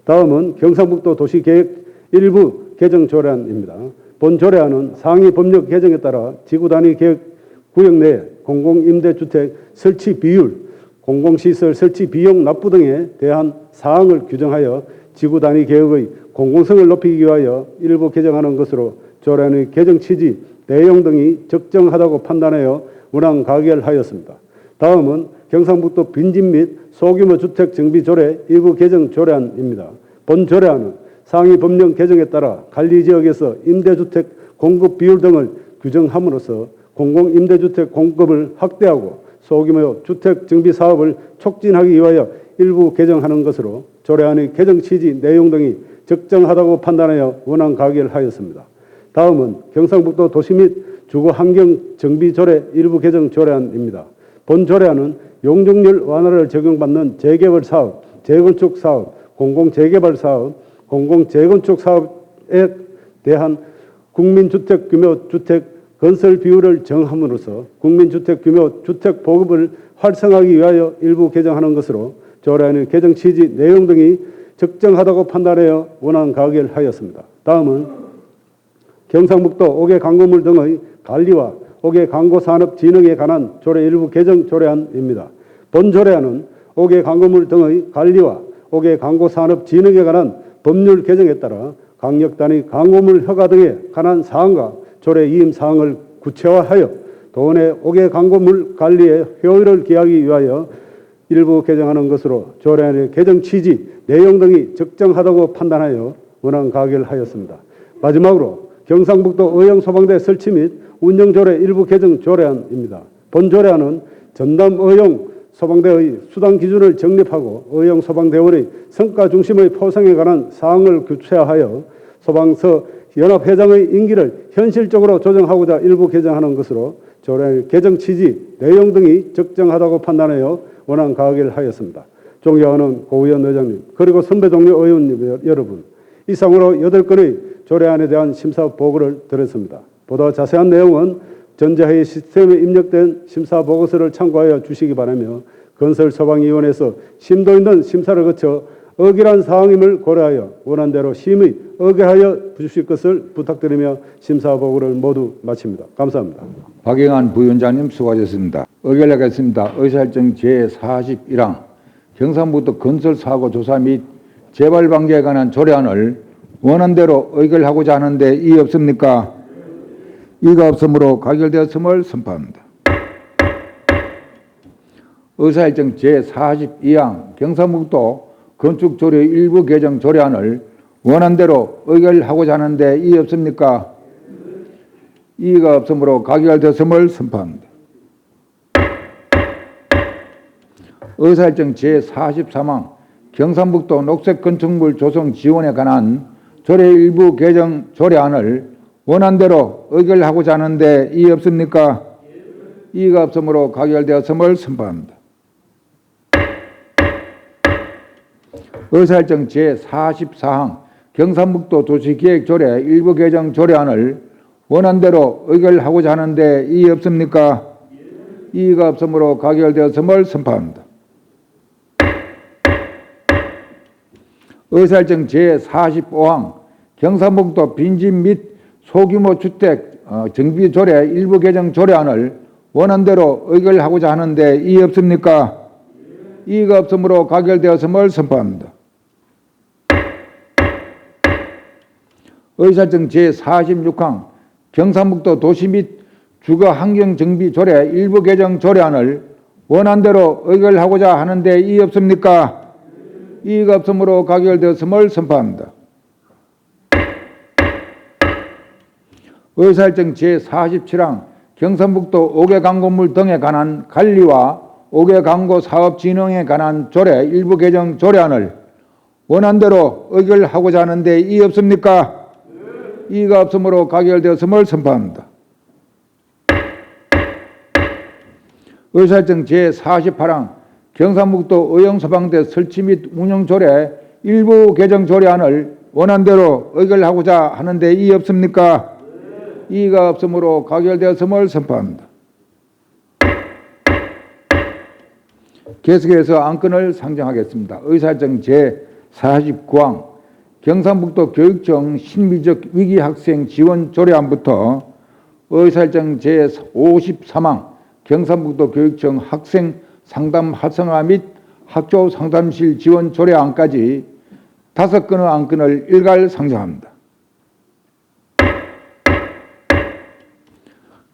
다음은 경상북도 도시계획 일부 개정 조례안입니다. 본 조례안은 상위 법령 개정에 따라 지구 단위 계획 구역 내 공공임대주택 설치 비율, 공공시설 설치 비용 납부 등에 대한 사항을 규정하여 지구 단위 계획의 공공성을 높이기 위하여 일부 개정하는 것으로 조례안의 개정 취지, 내용 등이 적정하다고 판단하여 원안 가결하였습니다. 다음은 경상북도 빈집 및 소규모 주택 정비 조례 일부 개정 조례안입니다. 본 조례안은 상위 법령 개정에 따라 관리지역에서 임대주택 공급 비율 등을 규정함으로써 공공임대주택 공급을 확대하고 소규모 주택 정비 사업을 촉진하기 위하여 일부 개정하는 것으로 조례안의 개정 취지, 내용 등이 적정하다고 판단하여 원안 가결하였습니다. 다음은 경상북도 도시 및 주거 환경 정비 조례 일부 개정 조례안입니다. 본 조례안은 용적률 완화를 적용받는 재개발 사업, 재건축 사업, 공공재개발 사업, 공공재건축 사업에 대한 국민주택 규모 주택 건설 비율을 정함으로써 국민주택 규모 주택 보급을 활성화하기 위하여 일부 개정하는 것으로 조례안의 개정 취지, 내용 등이 적정하다고 판단하여 원안 가결하였습니다. 다음은 경상북도 5개 광고물 등의 관리와 5개 광고산업 진흥에 관한 조례 일부 개정 조례안입니다. 본 조례안은 5개 광고물 등의 관리와 5개 광고산업 진흥에 관한 법률 개정에 따라 강력단위 광고물 허가 등에 관한 사항과 조례 이임 사항을 구체화하여 도내 5개 광고물 관리의 효율을 기하기 위하여 일부 개정하는 것으로 조례안의 개정 취지, 내용 등이 적정하다고 판단하여 원안 가결하였습니다. 마지막으로 경상북도 의용-소방대 설치 및 운영조례 일부 개정 조례안입니다. 본 조례안은 전남 의용-소방대의 수당 기준을 정립하고 의용-소방대원의 성과 중심의 포상에 관한 사항을 구체화하여 소방서 연합회장의 임기를 현실적으로 조정하고자 일부 개정하는 것으로 조례 개정 취지, 내용 등이 적정하다고 판단하여 원안 가결하였습니다. 존경하는 고의원 의장님, 그리고 선배 동료 의원님 여러분, 이상으로 8건의 조례안에 대한 심사 보고를 드렸습니다. 보다 자세한 내용은 전자회의 시스템에 입력된 심사 보고서를 참고하여 주시기 바라며 건설소방위원회에서 심도 있는 심사를 거쳐 억울한 사항임을 고려하여 원안대로 심의 의결하여 주실 것을 부탁드리며 심사 보고를 모두 마칩니다. 감사합니다. 박영환 부위원장님 수고하셨습니다. 의결하겠습니다. 의사일정 제41항 경상북도 건설사고 조사 및 재발 방지에 관한 조례안을 원안대로 의결하고자 하는데 이의 없습니까? 이가 없으므로 가결되었음을 선포합니다. 의사일정 제42항 경상북도 건축조례 일부 개정 조례안을 원안대로 의결하고자 하는데 이의 없습니까? 이의가 없으므로 가결되었음을 선포합니다. 의사일정 제43항 경상북도 녹색건축물 조성 지원에 관한 조례 일부 개정 조례안을 원안대로 의결하고자 하는데 이의 없습니까? 이의가 없으므로 가결되었음을 선포합니다. 의사일정 제44항 경상북도 도시계획조례 일부 개정 조례안을 원안대로 의결하고자 하는데 이의 없습니까? 이의가 없으므로 가결되었음을 선포합니다. 의사일정 제45항 경상북도 빈집 및 소규모 주택 정비조례 일부 개정 조례안을 원안대로 의결하고자 하는데 이의 없습니까? 이의가 없으므로 가결되었음을 선포합니다. 의사일정 제46항 경상북도 도시 및 주거 환경 정비 조례 일부 개정 조례안을 원안대로 의결하고자 하는데 이의 없습니까? 이의가 없으므로 가결되었음을 선포합니다. 의사일정 제47항 경상북도 5개 광고물 등에 관한 관리와 5개 광고 사업 진흥에 관한 조례 일부 개정 조례안을 원안대로 의결하고자 하는데 이의 없습니까? 이의가 없으므로 가결되었음을 선포합니다. 의사일정 제48항 경상북도 의용소방대 설치 및 운영 조례 일부 개정 조례안을 원안대로 의결하고자 하는데 이의 없습니까? 이의가 없으므로 가결되었음을 선포합니다. 계속해서 안건을 상정하겠습니다. 의사일정 제49항 경상북도 교육청 심리적 위기 학생 지원 조례안부터 의사일정 제53항 경상북도 교육청 학생 상담 활성화 및 학교 상담실 지원 조례안까지 5건의 안건을 일괄 상정합니다.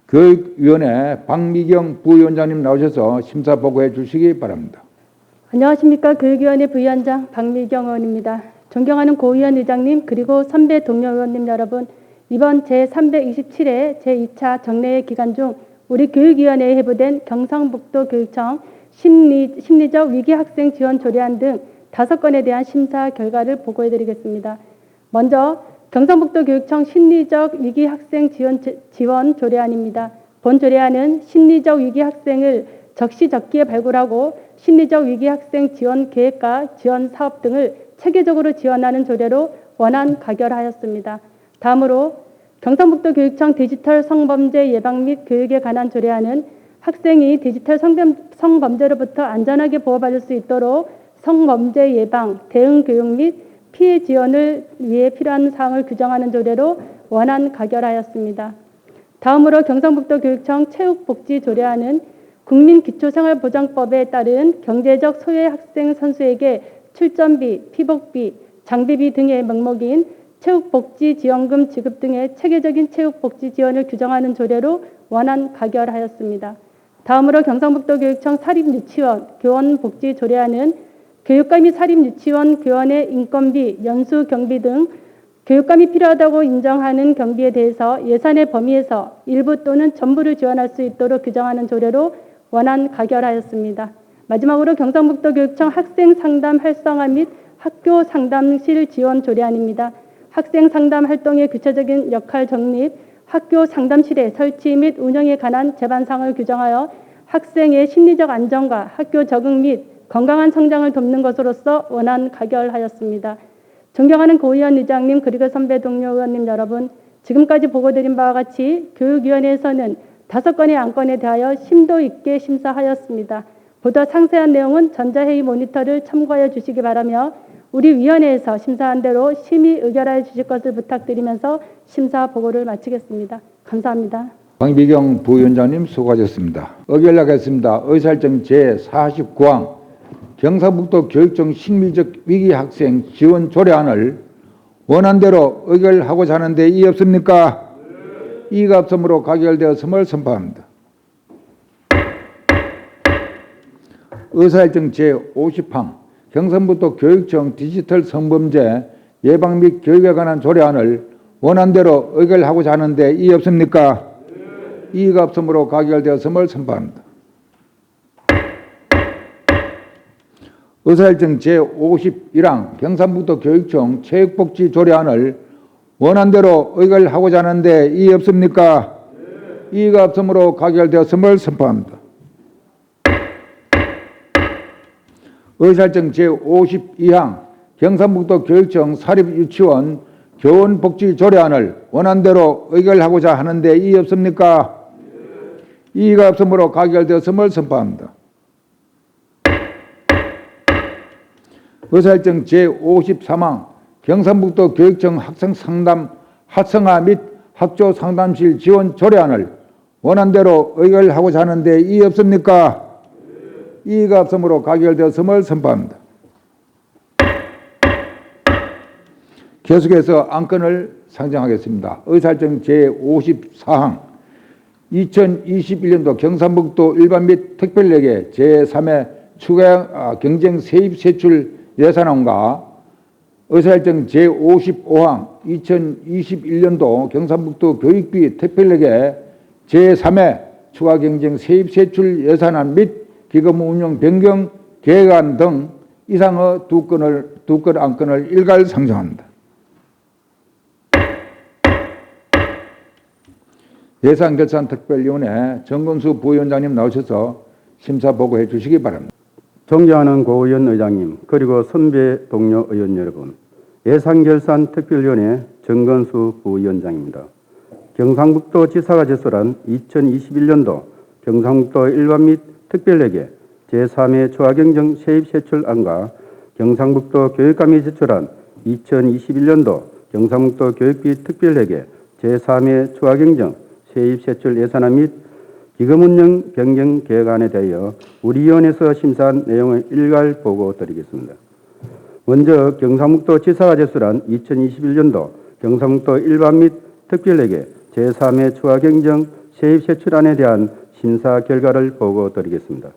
교육위원회 박미경 부위원장님 나오셔서 심사 보고해 주시기 바랍니다. 안녕하십니까. 교육위원회 부위원장 박미경 의원입니다. 존경하는 고의원 의장님 그리고 선배 동료 의원님 여러분, 이번 제327회 제2차 정례회 기간 중 우리 교육위원회에 회부된 경상북도 교육청 심리적 위기 학생 지원 조례안 등 5건에 대한 심사 결과를 보고해 드리겠습니다. 먼저 경상북도 교육청 심리적 위기 학생 지원 조례안입니다. 본 조례안은 심리적 위기 학생을 적시적기에 발굴하고 심리적 위기 학생 지원 계획과 지원 사업 등을 체계적으로 지원하는 조례로 원안 가결하였습니다. 다음으로 경상북도 교육청 디지털 성범죄 예방 및 교육에 관한 조례안은 학생이 디지털 성범죄로부터 안전하게 보호받을 수 있도록 성범죄 예방, 대응 교육 및 피해 지원을 위해 필요한 사항을 규정하는 조례로 원안 가결하였습니다. 다음으로 경상북도 교육청 체육복지 조례안은 국민기초생활보장법에 따른 경제적 소외 학생 선수에게 출전비, 피복비, 장비비 등의 명목인 체육복지지원금 지급 등의 체계적인 체육복지 지원을 규정하는 조례로 원안 가결하였습니다. 다음으로 경상북도 교육청 사립유치원 교원복지 조례안은 교육감 및 사립유치원 교원의 인건비, 연수 경비 등 교육감이 필요하다고 인정하는 경비에 대해서 예산의 범위에서 일부 또는 전부를 지원할 수 있도록 규정하는 조례로 원안 가결하였습니다. 마지막으로 경상북도 교육청 학생 상담 활성화 및 학교 상담실 지원 조례안입니다. 학생 상담 활동의 구체적인 역할 정립, 학교 상담실의 설치 및 운영에 관한 제반상을 규정하여 학생의 심리적 안정과 학교 적응 및 건강한 성장을 돕는 것으로서 원안 가결하였습니다. 존경하는 고의원 의장님 그리고 선배 동료 의원님 여러분, 지금까지 보고드린 바와 같이 교육위원회에서는 5건의 안건에 대하여 심도 있게 심사하였습니다. 보다 상세한 내용은 전자회의 모니터를 참고하여 주시기 바라며 우리 위원회에서 심사한 대로 심의 의결하여 주실 것을 부탁드리면서 심사 보고를 마치겠습니다. 감사합니다. 박미경 부위원장님 수고하셨습니다. 의결하겠습니다. 의사일정 제49항 경상북도 교육청 심리적 위기 학생 지원 조례안을 원안대로 의결하고자 하는데 이의 없습니까? 이의가 없으므로 가결되었음을 선포합니다. 의사일정 제50항 경상북도 교육청 디지털 성범죄 예방 및 교육에 관한 조례안을 원안대로 의결하고자 하는데 이의 없습니까? 이의가 없으므로 가결되었음을 선포합니다. 의사일정 제51항 경상북도 교육청 체육복지 조례안을 원안대로 의결하고자 하는데 이의 없습니까? 이의가 없으므로 가결되었음을 선포합니다. 의사일정 제52항 경상북도 교육청 사립유치원 교원복지 조례안을 원안대로 의결하고자 하는데 이의 없습니까? 이의가 없으므로 가결되었음을 선포합니다. 의사일정 제53항 경상북도 교육청 학생 상담 활성화 및 학교 상담실 지원 조례안을 원안대로 의결하고자 하는데 이의 없습니까? 이의가 없으므로 가결되었음을 선포합니다. 계속해서 안건을 상정하겠습니다. 의사일정 제54항 2021년도 경상북도 일반 및 특별례계 제3회 추가 경쟁 세입 세출 예산안과 의사일정 제55항 2021년도 경상북도 교육비 특별례계 제3회 추가 경쟁 세입 세출 예산안 및 기금 운영 변경 계획안 등 이상의 두 건 안건을 일괄 상정합니다. 예산결산특별위원회 정건수 부위원장님 나오셔서 심사 보고해 주시기 바랍니다. 존경하는 고의원 의장님, 그리고 선배 동료 의원 여러분, 예산결산특별위원회 정건수 부위원장입니다. 경상북도 지사가 제출한 2021년도 경상북도 일반 및 특별회계 제3회 추가경정 세입세출안과 경상북도 교육감이 제출한 2021년도 경상북도 교육비 특별회계 제3회 추가경정 세입세출 예산안 및 기금운영 변경 계획안에 대하여 우리 위원회에서 심사한 내용을 일괄 보고 드리겠습니다. 먼저 경상북도 지사가 제출한 2021년도 경상북도 일반 및 특별회계 제3회 추가경정 세입세출안에 대한 심사 결과를 보고 드리겠습니다.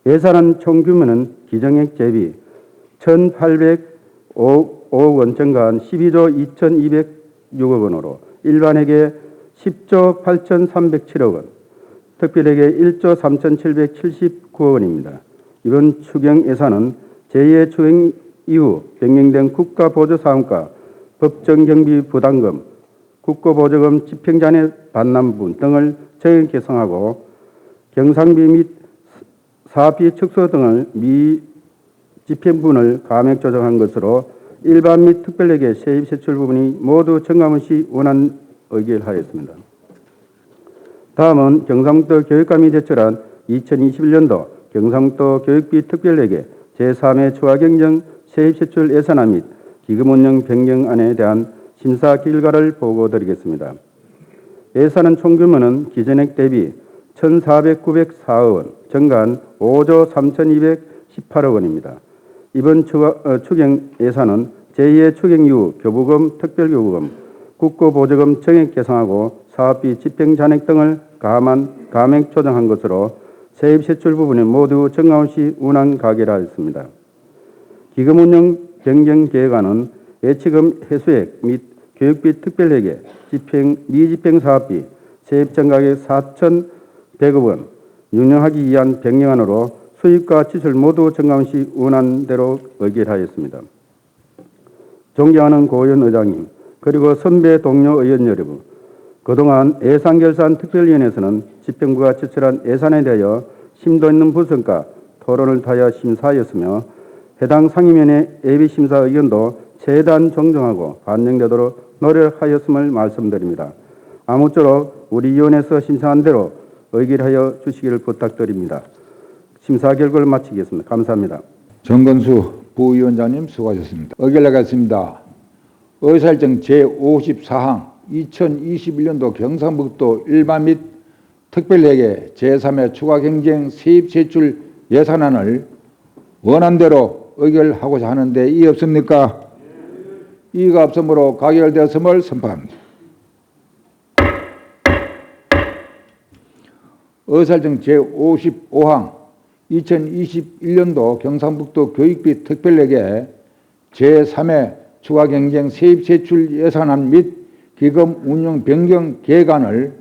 예산안 총 규모는 기정액 대비 1,805억 원 증가한 12조 2,206억 원으로 일반회계 10조 8,307억 원, 특별회계 1조 3,779억 원입니다. 이번 추경 예산은 제2의 추경 이후 변경된 국가보조사업과 법정경비 부담금, 국고보조금 집행잔액 반납분 등을 정액 개선하고 경상비 및 사업비 축소 등을 미집행분을 감액 조정한 것으로 일반 및 특별회계 세입세출 부분이 모두 증감 없이 원안 의결하였습니다. 다음은 경상북도 교육감이 제출한 2021년도 경상북도 교육비 특별회계 제3회 추가경정 세입세출 예산안 및 기금운영 변경안에 대한 심사 결과를 보고 드리겠습니다. 예산안 총 규모는 기존액 대비 1,404억 원, 증가한 5조 3,218억 원입니다. 이번 추경 예산은 제2의 추경 이후 교부금, 특별교부금, 국고보조금 정액 개선하고 사업비 집행잔액 등을 감액 조정한 것으로 세입세출 부분이 모두 증가 없이 운항 가결하였습니다. 기금운영 변경계획안은 예치금 회수액 및 교육비 특별회계, 미집행사업비, 세입증가액 4,100억 원, 운영하기 위한 변경안으로 수입과 지출 모두 증가 없이 운한대로 의결하였습니다. 존경하는 고의원 의장님, 그리고 선배 동료 의원 여러분, 그동안 예산결산특별위원회에서는 집행부가 제출한 예산에 대하여 심도 있는 분석과 토론을 통하여 심사하였으며 해당 상임위원회 예비심사 의견도 최대한 정정하고 반영되도록 노력하였음을 말씀드립니다. 아무쪼록 우리 위원회에서 심사한 대로 의결하여 주시기를 부탁드립니다. 심사 결과를 마치겠습니다. 감사합니다. 정건수 부위원장님 수고하셨습니다. 의결하겠습니다. 의사일정 제54항 2021년도 경상북도 일반 및 특별회계 제3회 추가경정 세입세출 예산안을 원안대로 의결하고자 하는데 이의 없습니까? 이의가 없으므로 가결되었음을 선포합니다. 의사일정 제55항 2021년도 경상북도 교육비 특별회계 제3회 추가경정 세입세출 예산안 및 기금 운용 변경 계획안을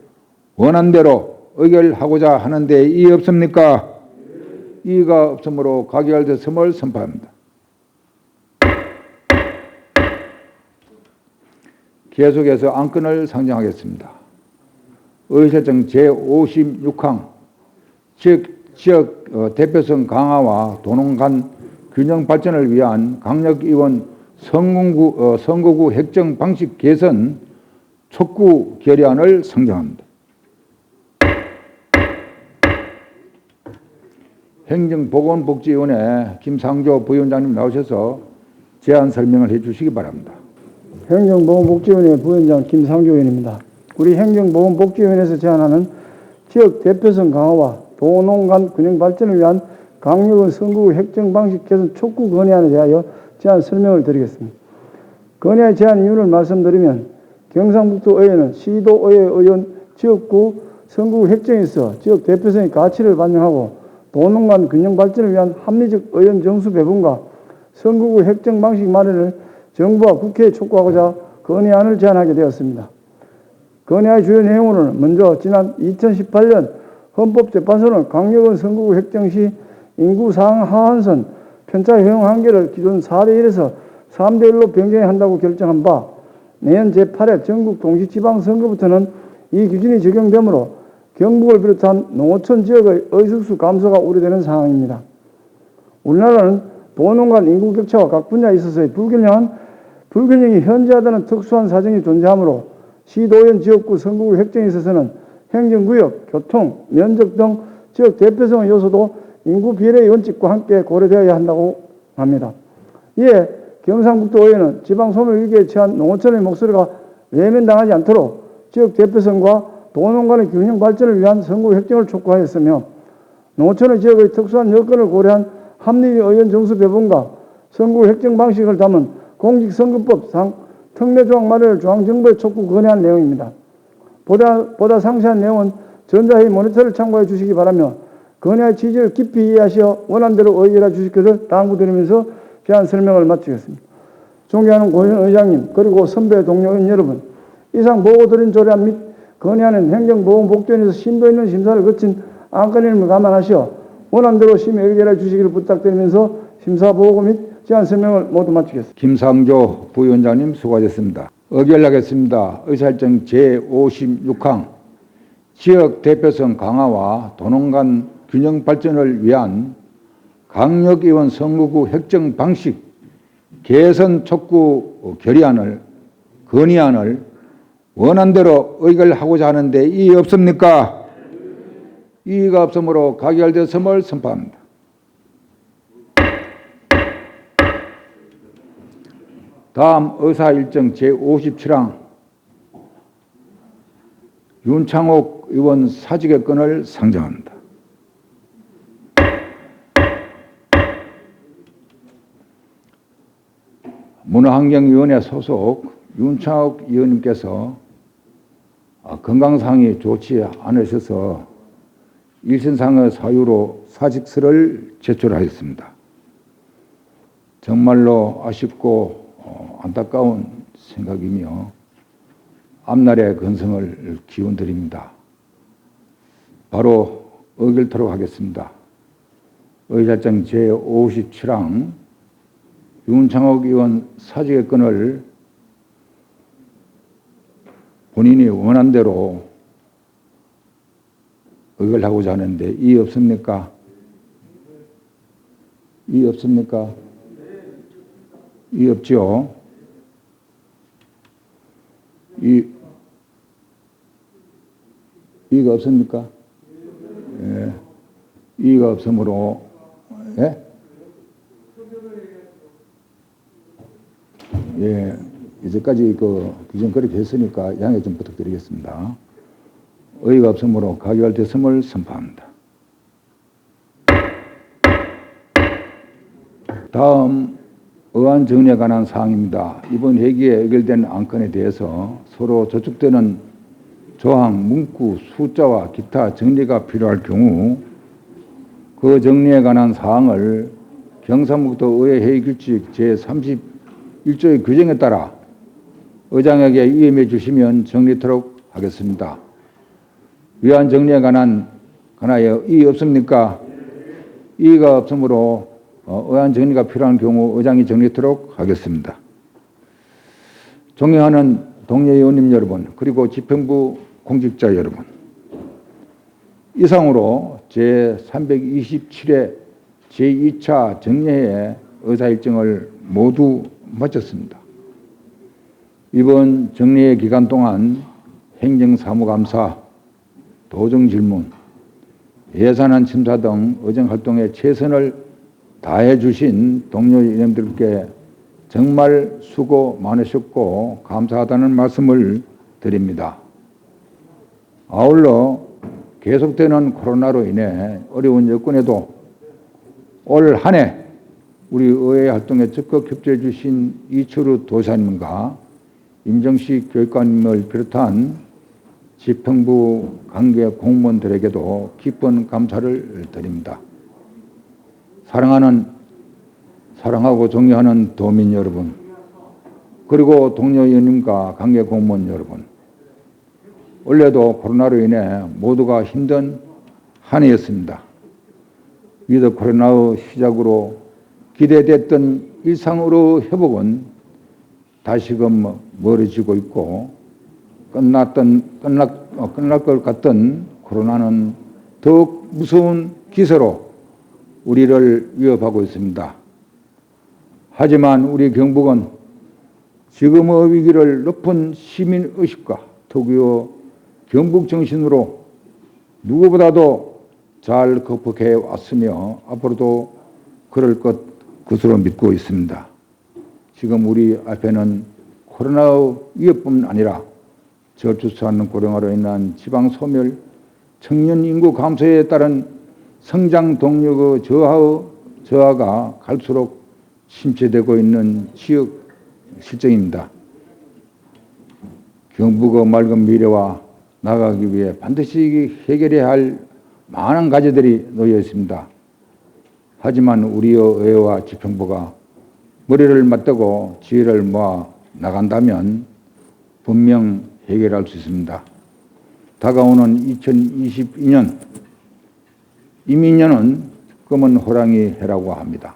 원안대로 의결하고자 하는데 이의 없습니까? 이의가 없으므로 가결되었음을 선포합니다. 계속해서 안건을 상정하겠습니다. 의사일정 제56항 지역 대표성 강화와 도농 간 균형 발전을 위한 강력의원 선거구 획정 방식 개선 촉구 결의안을 상정합니다. 행정보건복지위원회 김상조 부위원장님 나오셔서 제안 설명을 해 주시기 바랍니다. 행정보건복지위원회 부위원장 김상조 의원입니다. 우리 행정보건복지위원회에서 제안하는 지역 대표성 강화와 도농 간 균형 발전을 위한 강력한 선거구 획정 방식 개선 촉구 건의안에 대하여 제안 설명을 드리겠습니다. 건의의 제안 이유를 말씀드리면 경상북도의회는 시도의회 의원 지역구 선거구 획정에서 지역 대표성의 가치를 반영하고 도농 간 균형 발전을 위한 합리적 의원 정수 배분과 선거구 획정 방식 마련을 정부와 국회에 촉구하고자 건의안을 제안하게 되었습니다. 건의의 주요 내용으로는 먼저 지난 2018년 헌법재판소는 강력한 선거구 획정 시 인구 상하 하한선 편차 효용 한계를 기존 4대1에서 3대1로 변경한다고 결정한 바 내년 제8회 전국 동시지방선거부터는 이 기준이 적용되므로 경북을 비롯한 농어촌 지역의 의석수 감소가 우려되는 상황입니다. 우리나라는 도농 간 인구 격차와 각 분야에 있어서의 불균형이 현저하다는 특수한 사정이 존재하므로 시도의원 지역구 선거구 획정에 있어서는 행정구역, 교통, 면적 등 지역 대표성 요소도 인구 비례의 원칙과 함께 고려되어야 한다고 합니다. 이에 경상북도 의회는 지방 소멸위기에 처한 농어촌의 목소리가 외면당하지 않도록 지역 대표성과 도농 간의 균형 발전을 위한 선거구 획정을 촉구하였으며 농어촌의 지역의 특수한 여건을 고려한 합리의 의원 정수 배분과 선거구 획정 방식을 담은 공직선거법상 특례조항 마련을 중앙정부에 촉구 건의한 내용입니다. 보다 상세한 내용은 전자회의 모니터를 참고해 주시기 바라며 건의의 취지를 깊이 이해하시어 원안대로 의결해 주실 것을 당부드리면서 제안 설명을 마치겠습니다. 존경하는 고위원 의장님 그리고 선배 동료 의원 여러분, 이상 보고드린 조례안 및 건의안은 행정보건복지원에서 심도 있는 심사를 거친 안건임을 감안하시어 원안대로 심의 의결해 주시기를 부탁드리면서 심사보고 및 제안 설명을 모두 마치겠습니다. 김상조 부위원장님 수고하셨습니다. 의결하겠습니다. 의사일정 제56항 지역 대표성 강화와 도농 간 균형 발전을 위한 강력의원 선거구 획정 방식 개선 촉구 건의안을 원안대로 의결하고자 하는데 이의 없습니까? 이의가 없으므로 가결되었음을 선포합니다. 다음 의사일정 제57항 윤창옥 의원 사직의 건을 상정합니다. 문화환경위원회 소속 윤창옥 의원님께서 건강상이 좋지 않으셔서 일신상의 사유로 사직서를 제출하였습니다. 정말로 아쉽고 안타까운 생각이며 앞날의 건성을 기원드립니다. 바로 의결토록 하겠습니다. 의사일정 제57항 윤창옥 의원 사직의 건을 본인이 원한 대로 의결하고자 하는데 이의 없습니까? 이의 없습니까? 이의 없죠? 이의가 없습니까? 예. 이의가 없으므로 예? 예, 이제까지 그 규정 그렇게 했으니까 양해 좀 부탁드리겠습니다. 의의가 없으므로 가결됐음을 선포합니다. 다음 의안 정리에 관한 사항입니다. 이번 회기에 의결된 안건에 대해서 서로 저촉되는 조항, 문구, 숫자와 기타 정리가 필요할 경우 그 정리에 관한 사항을 경상북도 의회 회의 규칙 제31조의 규정에 따라 의장에게 위임해 주시면 정리토록 하겠습니다. 위안 정리에 관하여 이의 없습니까? 이의가 없으므로 의안 정리가 필요한 경우 의장이 정리토록 하겠습니다. 존경하는 동료 의원님 여러분, 그리고 집행부 공직자 여러분, 이상으로 제327회 제2차 정례회 의사일정을 모두 마쳤습니다. 이번 정례회 기간 동안 행정사무감사, 도정질문, 예산안 심사 등 의정활동에 최선을 다해 주신 동료 의원님들께 정말 수고 많으셨고 감사하다는 말씀을 드립니다. 아울러 계속되는 코로나로 인해 어려운 여건에도 올 한 해 우리 의회 활동에 적극 협조해 주신 이철우 도사님과 임정식 교육관님을 비롯한 집행부 관계 공무원들에게도 깊은 감사를 드립니다. 사랑하고 존경하는 도민 여러분, 그리고 동료 의원님과 관계 공무원 여러분, 원래도 코로나로 인해 모두가 힘든 한 해였습니다. 위드 코로나의 시작으로 기대됐던 일상으로 회복은 다시금 멀어지고 있고 끝날 것 같던 코로나는 더욱 무서운 기세로 우리를 위협하고 있습니다. 하지만 우리 경북은 지금의 위기를 높은 시민의식과 특유의 경북 정신으로 누구보다도 잘 극복해 왔으며 앞으로도 그럴 것으로 믿고 있습니다. 지금 우리 앞에는 코로나의 위협뿐 아니라 저출산 고령화로 인한 지방 소멸, 청년 인구 감소에 따른 성장 동력의 저하가 갈수록 심취되고 있는 지역 실정입니다. 경북의 맑은 미래와 나아가기 위해 반드시 해결해야 할 많은 과제들이 놓여 있습니다. 하지만 우리의 의회와 지평부가 머리를 맞대고 지혜를 모아 나간다면 분명 해결할 수 있습니다. 다가오는 2022년, 이민년은 검은 호랑이 해라고 합니다.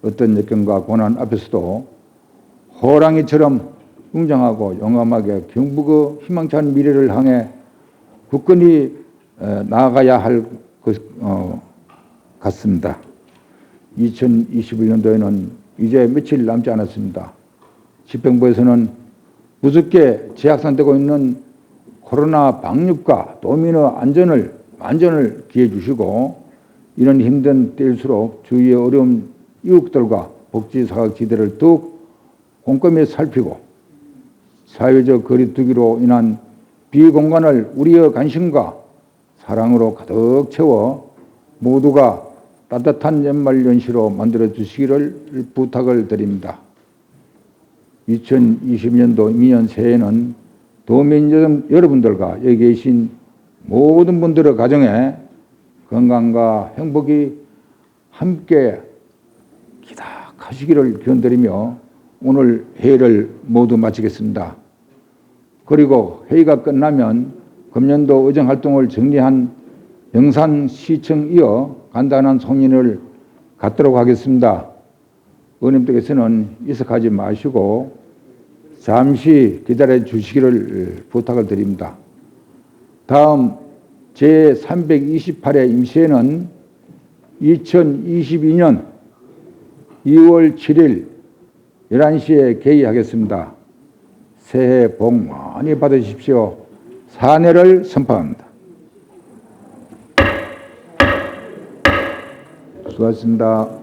어떤 역경과 고난 앞에서도 호랑이처럼 웅장하고 용감하게 경북의 희망찬 미래를 향해 굳건히 나아가야 할 것 같습니다. 2021년도에는 이제 며칠 남지 않았습니다. 집행부에서는 무섭게 재확산되고 있는 코로나 방역과 도민의 안전을 기해 주시고 이런 힘든 때일수록 주위의 어려운 이웃들과 복지사각지대를 더욱 꼼꼼히 살피고 사회적 거리두기로 인한 비공간을 우리의 관심과 사랑으로 가득 채워 모두가 따뜻한 연말 연시로 만들어 주시기를 부탁을 드립니다. 2020년도 이민년 새해에는 도민 여러분들과 여기 계신 모든 분들의 가정에 건강과 행복이 함께 기다하시기를 기원드리며 오늘 회의를 모두 마치겠습니다. 그리고 회의가 끝나면 금년도 의정활동을 정리한 영산시청 이어 간단한 송년회를 갖도록 하겠습니다. 의원님들께서는 이석하지 마시고 잠시 기다려 주시기를 부탁을 드립니다. 다음 제328회 임시회는 2022년 2월 7일 11시에 개의하겠습니다. 새해 복 많이 받으십시오. 사내를 선포합니다. 수고하셨습니다.